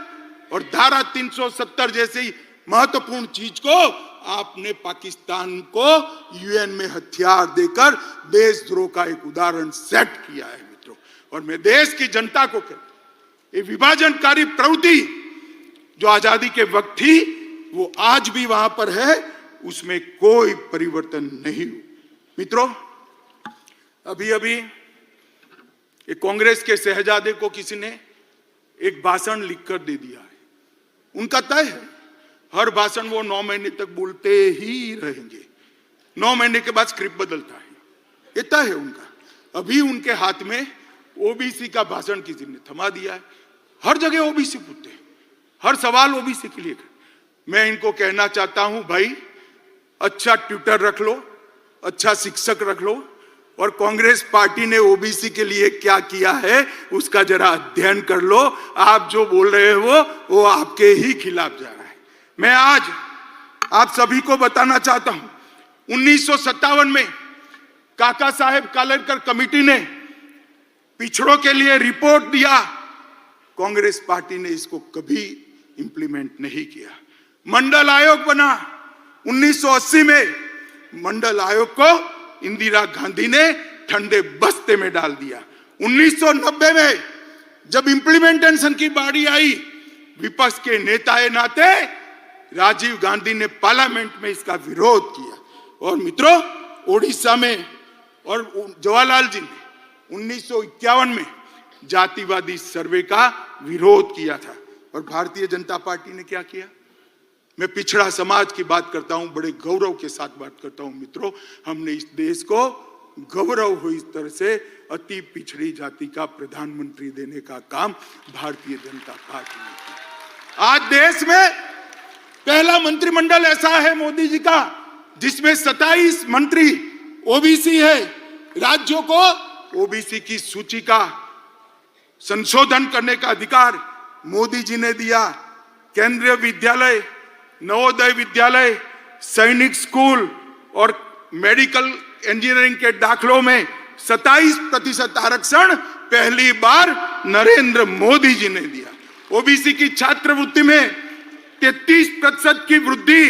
और धारा 370 जैसी महत्वपूर्ण चीज को आपने पाकिस्तान को यूएन में हथियार देकर देशद्रोह का एक उदाहरण सेट किया है। मित्रों, और मैं देश की जनता को कहता हूं, ये विभाजनकारी प्रवृत्ति जो आजादी के वक्त थी, वो आज भी वहां पर है, उसमें कोई परिवर्तन नहीं हुआ। मित्रों, अभी अभी एक कांग्रेस के शहजादे को किसी ने एक भाषण लिखकर दे दिया है। उनका तय है, हर भाषण वो 9 महीने तक बोलते ही रहेंगे। 9 महीने के बाद स्क्रिप्ट बदलता है, ये तय है उनका। अभी उनके हाथ में ओबीसी का भाषण किसी ने थमा दिया है। हर जगह ओबीसी पूछते हैं, हर सवाल ओबीसी के लिए। मैं इनको कहना चाहता हूं, भाई अच्छा ट्विटर रख लो, अच्छा शिक्षक रख लो, और कांग्रेस पार्टी ने ओबीसी के लिए क्या किया है उसका जरा अध्ययन कर लो। आप जो बोल रहे हो वो आपके ही खिलाफ जा रहा है। मैं आज आप सभी को बताना चाहता हूं, 1957 में काका साहेब कालेलकर कमेटी ने पिछड़ों के लिए रिपोर्ट दिया। कांग्रेस पार्टी ने इसको कभी इंप्लीमेंट नहीं किया। मंडल आयोग बना 1980 में। मंडल आयोग को इंदिरा गांधी ने ठंडे बस्ते में डाल दिया। 1990 में जब इंप्लीमेंटेशन की बारी आई, विपक्ष के नेता नाते राजीव गांधी ने पार्लियामेंट में इसका विरोध किया। और मित्रों, ओडिशा में और जवाहरलाल जी ने 1951 में जातिवादी सर्वे का विरोध किया था। और भारतीय जनता पार्टी ने क्या किया? मैं पिछड़ा समाज की बात करता हूं, बड़े गौरव के साथ बात करता हूं। मित्रों, हमने इस देश को गौरव हो इस तरह से अति पिछड़ी जाति का प्रधानमंत्री देने का काम भारतीय जनता पार्टी ने किया। आज देश में पहला मंत्रिमंडल ऐसा है मोदी जी का जिसमें 27 मंत्री ओबीसी है। राज्यों को ओबीसी की सूची का संशोधन करने का अधिकार मोदी जी ने दिया। केंद्रीय विद्यालय, नवोदय विद्यालय, सैनिक स्कूल और मेडिकल इंजीनियरिंग के दाखलों में 27% आरक्षण पहली बार नरेंद्र मोदी जी ने दिया। ओबीसी की छात्रवृत्ति में 33% की वृद्धि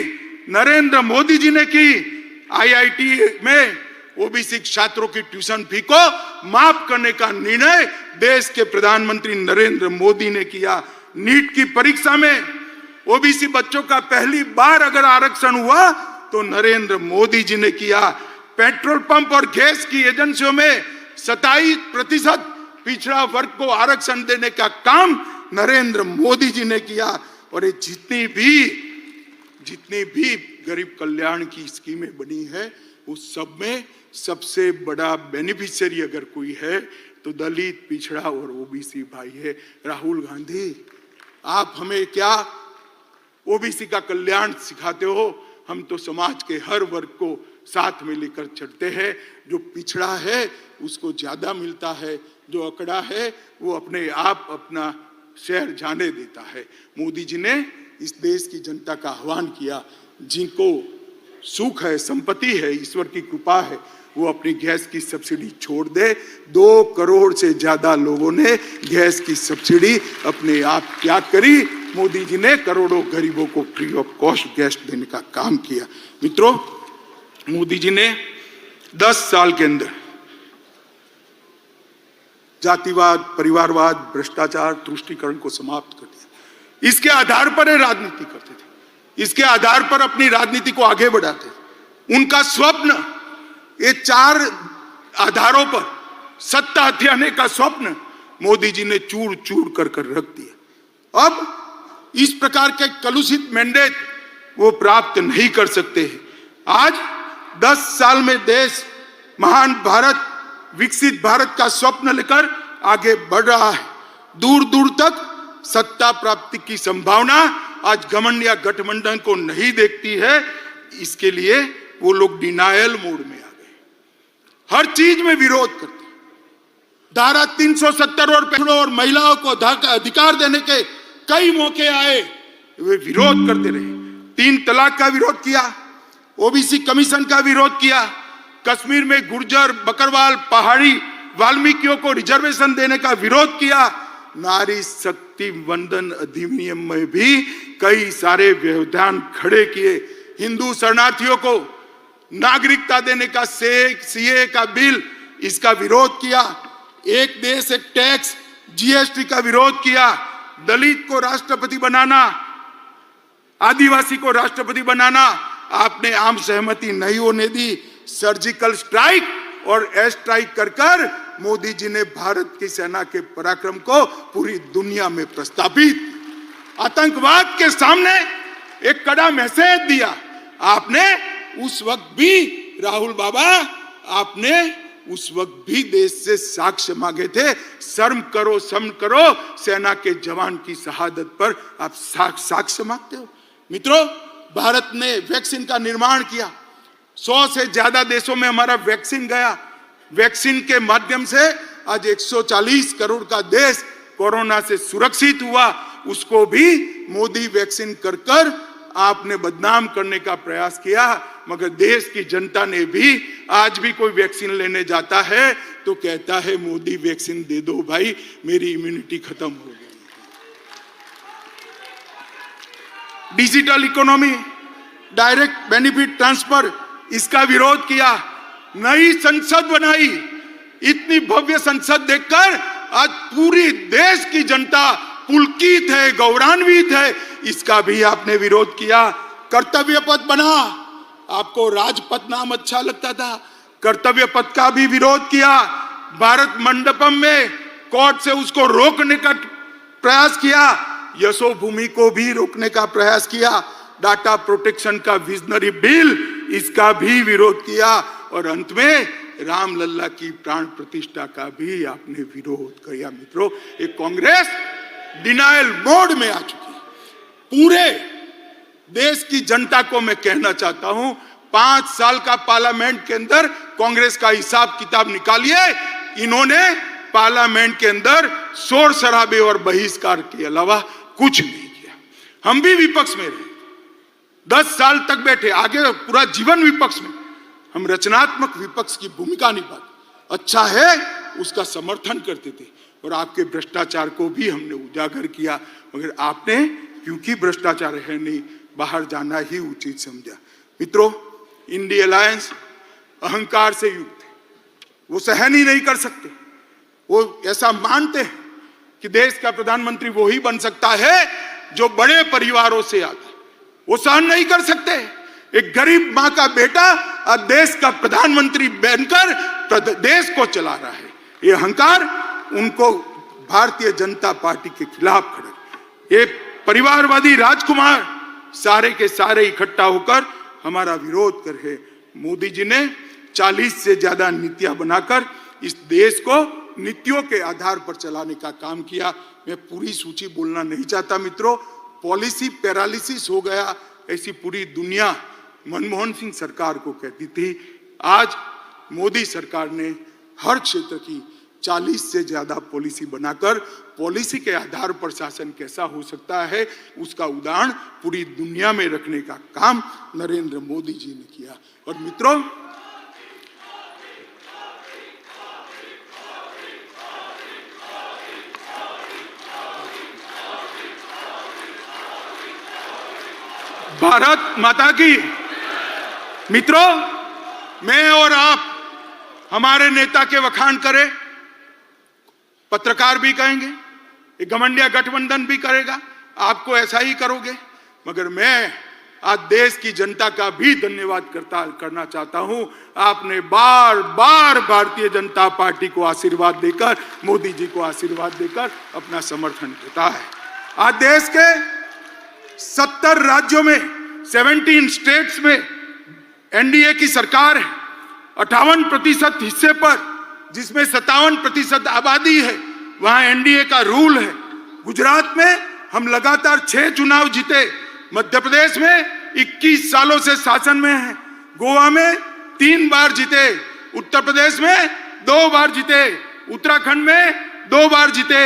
नरेंद्र मोदी जी ने की। आईआईटी में ओबीसी छात्रों की ट्यूशन फी को माफ करने का निर्णय देश के प्रधानमंत्री नरेंद्र मोदी ने किया। नीट की परीक्षा में ओबीसी बच्चों का पहली बार अगर आरक्षण हुआ तो नरेंद्र मोदी जी ने किया। पेट्रोल पंप और गैस की एजेंसियों में 27% पिछड़ा वर्ग को आरक्षण देने का काम नरेंद्र मोदी जी ने किया। और ये जितनी भी गरीब कल्याण की स्कीमें बनी है उस सब में सबसे बड़ा बेनिफिशियरी अगर कोई है तो दलित, पिछड़ा और ओबीसी भाई है। राहुल गांधी, आप हमें क्या ओबीसी का कल्याण सिखाते हो? हम तो समाज के हर वर्ग को साथ में लेकर चलते हैं। जो पिछड़ा है उसको ज्यादा मिलता है, जो अकड़ा है वो अपने आप अपना शहर जाने देता है। मोदी जी ने इस देश की जनता का आह्वान किया, जिनको सुख है, संपत्ति है, ईश्वर की कृपा है, वो अपनी गैस की सब्सिडी छोड़ दे। 2 करोड़ से ज्यादा लोगों ने गैस की सब्सिडी अपने आप त्याग करी। मोदी जी ने करोड़ों गरीबों को फ्री ऑफ कॉस्ट गैस देने का काम किया। मित्रों, मोदी जी ने 10 साल के अंदर जातिवाद, परिवारवाद, भ्रष्टाचार, तुष्टीकरण को समाप्त कर दिया। इसके आधार पर राजनीति करते थे, इसके आधार पर अपनी राजनीति को आगे बढ़ाते थे। उनका स्वप्न, ये 4 आधारों पर सत्ता हथियाने का स्वप्न मोदी जी ने चूर चूर कर रख दिया। अब इस प्रकार के कलुषित मैंडेट वो प्राप्त नहीं कर सकते हैं। आज 10 साल में देश महान भारत, विकसित भारत का स्वप्न लेकर आगे बढ़ रहा है। दूर दूर तक सत्ता प्राप्ति की संभावना आज घमंड या गठबंधन को नहीं देखती है। इसके लिए वो लोग डिनायल मोड में आ गए, हर चीज में विरोध करते। धारा 370 और महिलाओं को अधिकार देने के कई मौके आए, वे विरोध करते रहे। 3 तलाक का विरोध किया, ओबीसी कमीशन का विरोध किया, कश्मीर में गुर्जर, बकरवाल, पहाड़ी, वाल्मीकियों को रिजर्वेशन देने का विरोध किया। नारी शक्ति वंदन अधिनियम में भी कई सारे व्यवधान खड़े किए। हिंदू शरणार्थियों को नागरिकता देने का सीए का बिल, इसका विरोध किया। एक देश एक टैक्स, जीएसटी का विरोध किया। दलित को राष्ट्रपति बनाना, आदिवासी को राष्ट्रपति बनाना आपने आम सहमति नहीं होने दी। सर्जिकल स्ट्राइक और एयर स्ट्राइक कर मोदी जी ने भारत की सेना के पराक्रम को पूरी दुनिया में प्रस्तावित, आतंकवाद के सामने एक कड़ा मैसेज दिया। आपने उस वक्त भी, राहुल बाबा, आपने उस वक्त भी देश से साक्ष्य मांगे थे। शर्म करो, सेना के जवान की शहादत पर आप साक्ष्य मांगते हो। मित्रों, भारत ने वैक्सीन का निर्माण किया। 100 से ज्यादा देशों में हमारा वैक्सीन गया। वैक्सीन के माध्यम से आज 140 करोड़ का देश कोरोना से सुरक्षित हुआ। उसको भी मोदी वैक्सीन कर आपने बदनाम करने का प्रयास किया। मगर देश की जनता ने भी, आज भी कोई वैक्सीन लेने जाता है तो कहता है मोदी वैक्सीन दे दो भाई, मेरी इम्यूनिटी खत्म हो गई। Digital economy, direct benefit transfer, इसका विरोध किया। नई संसद बनाई। इतनी भव्य संसद देखकर आज पूरी देश की जनता पुलकित है, गौरवान्वित है। इसका भी आपने विरोध किया। कर्तव्य पथ बना, आपको राजपथ नाम अच्छा लगता था, कर्तव्य पथ का भी विरोध किया। भारत मंडपम में कोर्ट से उसको रोकने का प्रयास किया। यशोभूमि को भी रोकने का प्रयास किया। डाटा प्रोटेक्शन का विजनरी बिल, इसका भी विरोध किया। और अंत में रामलल्ला की प्राण प्रतिष्ठा का भी आपने विरोध किया। मित्रों, एक कांग्रेस डिनायल मोड में आ चुकी है। पूरे देश की जनता को मैं कहना चाहता हूं, 5 साल का पार्लियामेंट के अंदर कांग्रेस का हिसाब किताब निकालिए। इन्होंने पार्लियामेंट के अंदर शोर शराबे और बहिष्कार के अलावा कुछ नहीं किया। हम भी विपक्ष में रहे, 10 साल तक बैठे, आगे पूरा जीवन विपक्ष में। हम रचनात्मक विपक्ष की भूमिका निभाते, अच्छा है उसका समर्थन करते थे। और आपके भ्रष्टाचार को भी हमने उजागर किया। मगर आपने, क्योंकि भ्रष्टाचार है नहीं, बाहर जाना ही उचित समझा। मित्रों, इंडिया अलायंस अहंकार से युक्त है। वो सहन ही नहीं कर सकते। वो ऐसा मानते हैं कि देश का प्रधानमंत्री वो ही बन सकता है जो बड़े परिवारों से आते हैं, वो सहन नहीं कर सकते। एक गरीब मां का बेटा अब देश का प्रधानमंत्री बनकर देश को चला रहा है। ये अहंकार उनको भारतीय जनता पार्टी के खिलाफ खड़े। ये परिवारवादी राजकुमार सारे के सारे इकट्ठा होकर हमारा विरोध कर रहे। मोदी जी ने 40 से ज्यादा नीतियां बनाकर इस देश को नीतियों के आधार पर चलाने का काम किया। मैं पूरी सूची बोलना नहीं चाहता मित्रों, पॉलिसी पैरालिसिस हो गया ऐसी पूरी दुनिया मनमोहन सिंह सरकार को कहती थी। आज मोदी सरकार ने हर क्षेत्र की 40 से ज्यादा पॉलिसी बनाकर पॉलिसी के आधार पर शासन कैसा हो सकता है उसका उदाहरण पूरी दुनिया में रखने का काम नरेंद्र मोदी जी ने किया। और मित्रों, भारत माता की। मित्रों, मैं और आप हमारे नेता के वखान करें, पत्रकार भी कहेंगे, एक घमंडिया गठबंधन भी करेगा, आपको ऐसा ही करोगे। मगर मैं आज देश की जनता का भी धन्यवाद करना चाहता हूं। आपने बार बार भारतीय जनता पार्टी को आशीर्वाद देकर, मोदी जी को आशीर्वाद देकर अपना समर्थन देता है। आज देश के 70 राज्यों में 17 स्टेट्स में एनडीए की सरकार है। 58% हिस्से पर, जिसमें 57% आबादी है, वहां एनडीए का रूल है। गुजरात में हम लगातार 6 चुनाव जीते। मध्य प्रदेश में 21 सालों से शासन में है। गोवा में 3 बार जीते। उत्तर प्रदेश में 2 बार जीते। उत्तराखंड में 2 बार जीते।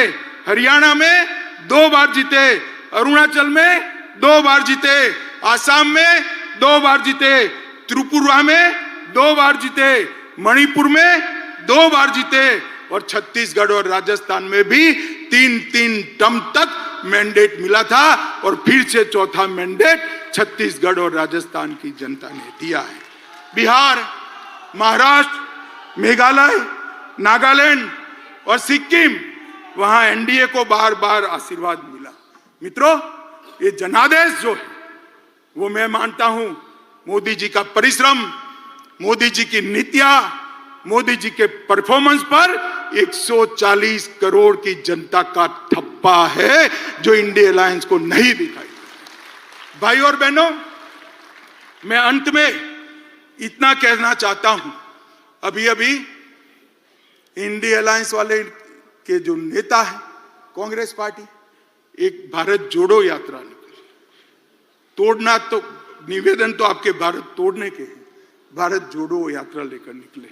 हरियाणा में 2 बार जीते। अरुणाचल में 2 बार जीते। आसाम में 2 बार जीते। त्रिपुरा में 2 बार जीते। मणिपुर में 2 बार जीते। और छत्तीसगढ़ और राजस्थान में भी 3-3 टर्म तक मैंडेट मिला था। और फिर से चौथा मैंडेट छत्तीसगढ़ और राजस्थान की जनता ने दिया है। बिहार, महाराष्ट्र, मेघालय, नागालैंड और सिक्किम, वहां एनडीए को बार बार आशीर्वाद मिला। मित्रों, ये जनादेश जो है वो मैं मानता हूं मोदी जी का परिश्रम, मोदी जी की नीतियां, मोदी जी के परफॉर्मेंस पर 140 करोड़ की जनता का ठप्पा है जो इंडिया अलायंस को नहीं दिखाई। भाई और बहनों, मैं अंत में इतना कहना चाहता हूं। अभी अभी इंडिया अलायंस वाले के जो नेता है, कांग्रेस पार्टी, एक भारत जोड़ो यात्रा निकली। तोड़ना तो, निवेदन तो आपके भारत तोड़ने के हैं, भारत जोड़ो यात्रा लेकर निकले।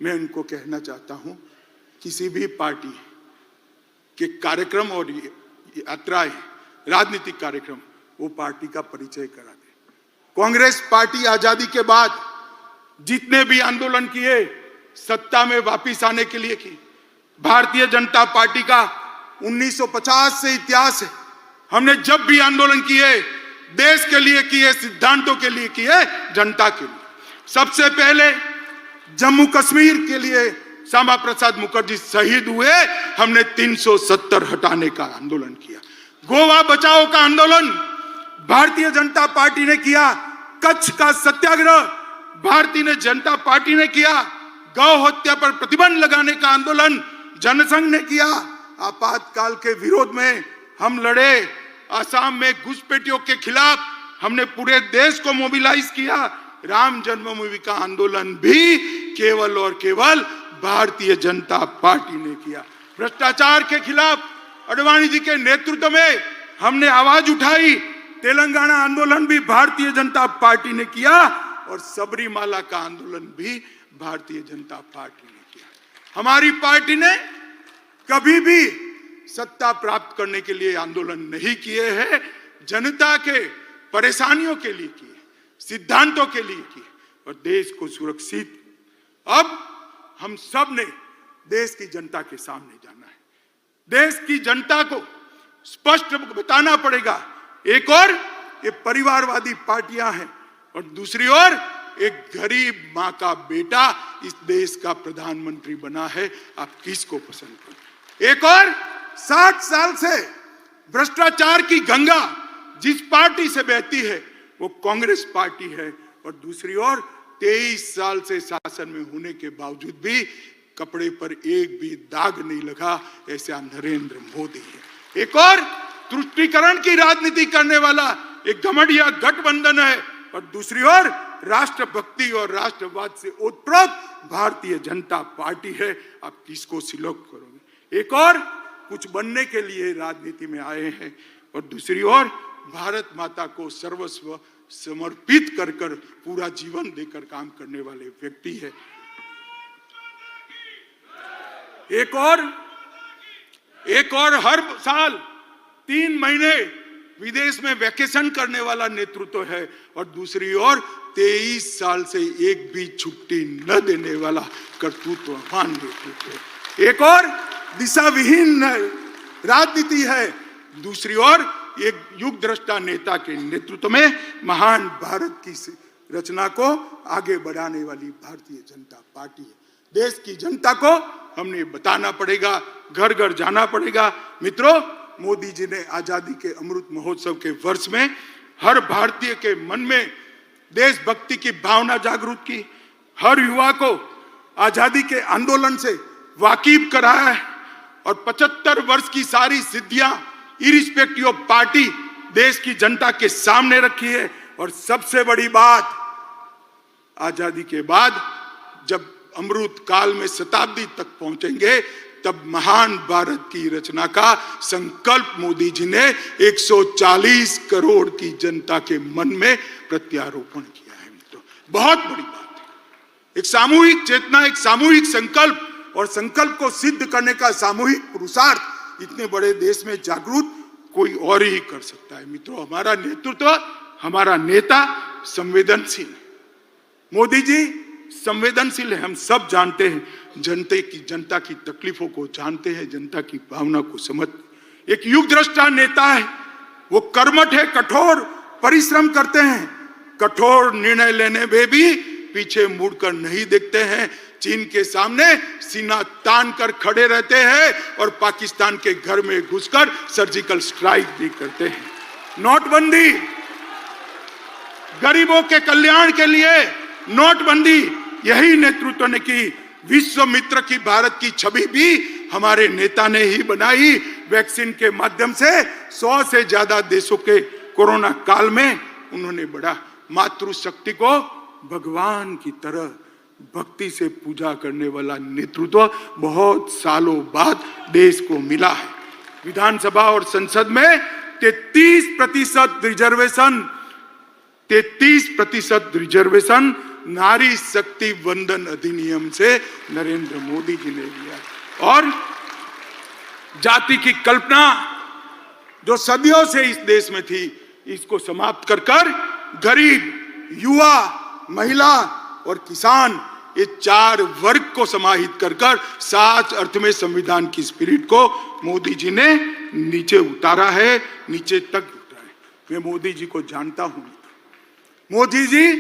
मैं उनको कहना चाहता हूं, किसी भी पार्टी के कार्यक्रम और यात्राएं, राजनीतिक कार्यक्रम, वो पार्टी का परिचय करा दे। कांग्रेस पार्टी आजादी के बाद जितने भी आंदोलन किए, सत्ता में वापिस आने के लिए की। भारतीय जनता पार्टी का 1950 से इतिहास है। हमने जब भी आंदोलन किए, देश के लिए किए, सिद्धांतों के लिए किए, जनता के लिए। सबसे पहले जम्मू कश्मीर के लिए श्यामा प्रसाद मुखर्जी शहीद हुए, हमने 370 हटाने का आंदोलन किया। गोवा बचाओ का आंदोलन भारतीय जनता पार्टी ने किया। कच्छ का सत्याग्रह भारतीय जनता पार्टी ने किया। गौ हत्या पर प्रतिबंध लगाने का आंदोलन जनसंघ ने किया। आपातकाल के विरोध में हम लड़े। आसाम में घुसपैठियों के खिलाफ हमने पूरे देश को मोबिलाइज किया। राम जन्मभूमि का आंदोलन भी केवल और केवल भारतीय जनता पार्टी ने किया। भ्रष्टाचार के खिलाफ अडवाणी जी के नेतृत्व में हमने आवाज उठाई। तेलंगाना आंदोलन भी भारतीय जनता पार्टी ने किया और सबरीमाला का आंदोलन भी भारतीय जनता पार्टी ने किया। हमारी पार्टी ने कभी भी सत्ता प्राप्त करने के लिए आंदोलन नहीं किए हैं, जनता के परेशानियों के लिए किए, सिद्धांतों के लिए किए और देश को सुरक्षित। अब हम सब ने देश की जनता के सामने जाना है। देश की जनता को स्पष्ट बताना पड़ेगा। एक और ये परिवारवादी पार्टियां हैं और दूसरी ओर एक गरीब मां का बेटा इस देश का प्रधानमंत्री बना है। आप किसको पसंद करें? एक और 60 साल से भ्रष्टाचार की गंगा जिस पार्टी से बहती है वो कांग्रेस पार्टी है, और दूसरी ओर 23 साल से शासन में होने के बावजूद भी कपड़े पर एक भी दाग नहीं लगा, ऐसा नरेंद्र मोदी है। एक और तुष्टीकरण की राजनीति करने वाला एक घमंडिया गठबंधन है, और दूसरी ओर राष्ट्रभक्ति और राष्ट्रवाद से ओतप्रोत भारतीय जनता पार्टी है। आप किसको सिलेक्ट करोगे? एक और कुछ बनने के लिए राजनीति में आए हैं, और दूसरी ओर भारत माता को सर्वस्व समर्पित कर पूरा जीवन देकर काम करने वाले व्यक्ति है। एक और हर साल 3 महीने विदेश में वैकेशन करने वाला नेतृत्व है, और दूसरी ओर 23 साल से एक भी छुट्टी न देने वाला कर्तृत्ववान नेतृत्व है। एक और दिशा विहीन राजनीति है, दूसरी ओर एक युग दृष्टा नेता के नेतृत्व में महान भारत की रचना को आगे बढ़ाने वाली भारतीय जनता पार्टी है। देश की जनता को हमने बताना पड़ेगा, घर घर जाना पड़ेगा। मित्रों, मोदी जी ने आजादी के अमृत महोत्सव के वर्ष में हर भारतीय के मन में देशभक्ति की भावना जागृत की, हर युवा को आजादी के आंदोलन से वाकिफ कराया है, और 75 वर्ष की सारी सिद्धियां इरिस्पेक्टिव ऑफ पार्टी देश की जनता के सामने रखी है। और सबसे बड़ी बात, आजादी के बाद जब अमृत काल में शताब्दी तक पहुंचेंगे, तब महान भारत की रचना का संकल्प मोदी जी ने 140 करोड़ की जनता के मन में प्रत्यारोपण किया है। मित्रों, बहुत बड़ी बात है। एक सामूहिक चेतना, एक सामूहिक संकल्प, और संकल्प को सिद्ध करने का सामूहिक पुरुषार्थ इतने बड़े देश में जागरूक कोई और ही कर सकता है। मित्रों, हमारा नेतृत्व, हमारा नेता संवेदनशील है। मोदी जी संवेदनशील है, हम सब जानते हैं। जनता की तकलीफों को जानते हैं, जनता की भावना को समझ। एक युग दृष्टा नेता है, वो कर्मठ है, कठोर परिश्रम करते हैं, कठोर निर्णय लेने में भी पीछे मुड़कर नहीं देखते हैं, चीन के सामने सीना तान कर खड़े रहते हैं, और पाकिस्तान के घर में घुसकर सर्जिकल स्ट्राइक भी करते हैं। नोटबंदी, गरीबों के कल्याण के लिए नोटबंदी, यही नेतृत्व ने की। विश्व मित्र की भारत की छवि भी हमारे नेता ने ही बनाई। वैक्सीन के माध्यम से 100 से ज्यादा देशों के कोरोना काल में उन्होंने बढ़ा। मातृशक्ति को भगवान की तरह भक्ति से पूजा करने वाला नेतृत्व बहुत सालों बाद देश को मिला है। विधानसभा और संसद में 33% रिजर्वेशन नारी शक्ति वंदन अधिनियम से नरेंद्र मोदी जी ने लिया। और जाति की कल्पना जो सदियों से इस देश में थी, इसको समाप्त कर गरीब, युवा, महिला और किसान, ये 4 वर्ग को समाहित कर साच अर्थ में संविधान की स्पिरिट को मोदी जी ने नीचे उतारा है, नीचे तक उतारा है। मैं मोदी जी को जानता हूं। मोदी जी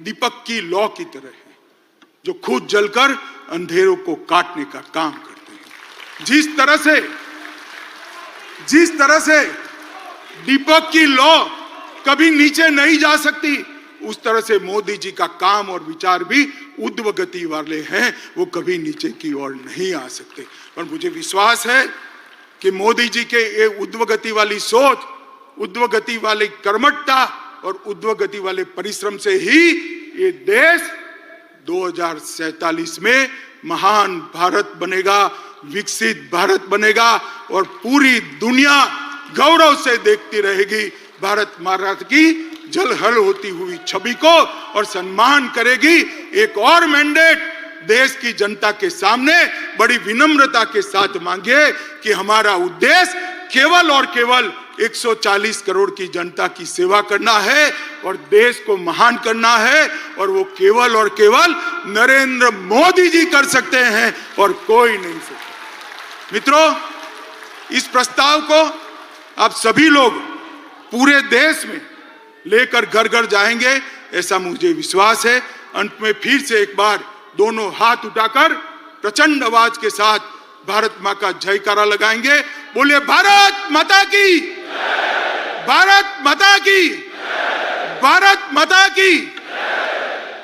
दीपक की लौ की तरह है, जो खुद जलकर अंधेरों को काटने का काम करते हैं। जिस तरह से दीपक की लौ कभी नीचे नहीं जा सकती, उस तरह से मोदी जी का काम और विचार भी ऊर्ध्व गति वाले हैं, वो कभी नीचे की ओर नहीं आ सकते। पर मुझे विश्वास है कि मोदी जी के ये ऊर्ध्व गति वाली सोच, ऊर्ध्व गति वाली कर्मठता और ऊर्ध्व गति वाले परिश्रम से ही ये देश 2047 में महान भारत बनेगा, विकसित भारत बनेगा, और पूरी दुनिया गौरव से देखती रहेगी भारत माता की जलहल होती हुई छवि को, और सम्मान करेगी। एक और मैंडेट देश की जनता के सामने बड़ी विनम्रता के साथ मांगे कि हमारा उद्देश्य केवल और केवल 140 करोड़ की जनता की सेवा करना है और देश को महान करना है, और वो केवल और केवल नरेंद्र मोदी जी कर सकते हैं और कोई नहीं सकता। मित्रों, इस प्रस्ताव को आप सभी लोग पूरे देश में लेकर घर घर जाएंगे, ऐसा मुझे विश्वास है। अंत में फिर से एक बार दोनों हाथ उठाकर प्रचंड आवाज के साथ भारत मां का जयकारा लगाएंगे। बोलिए भारत माता की, भारत माता की, भारत माता की।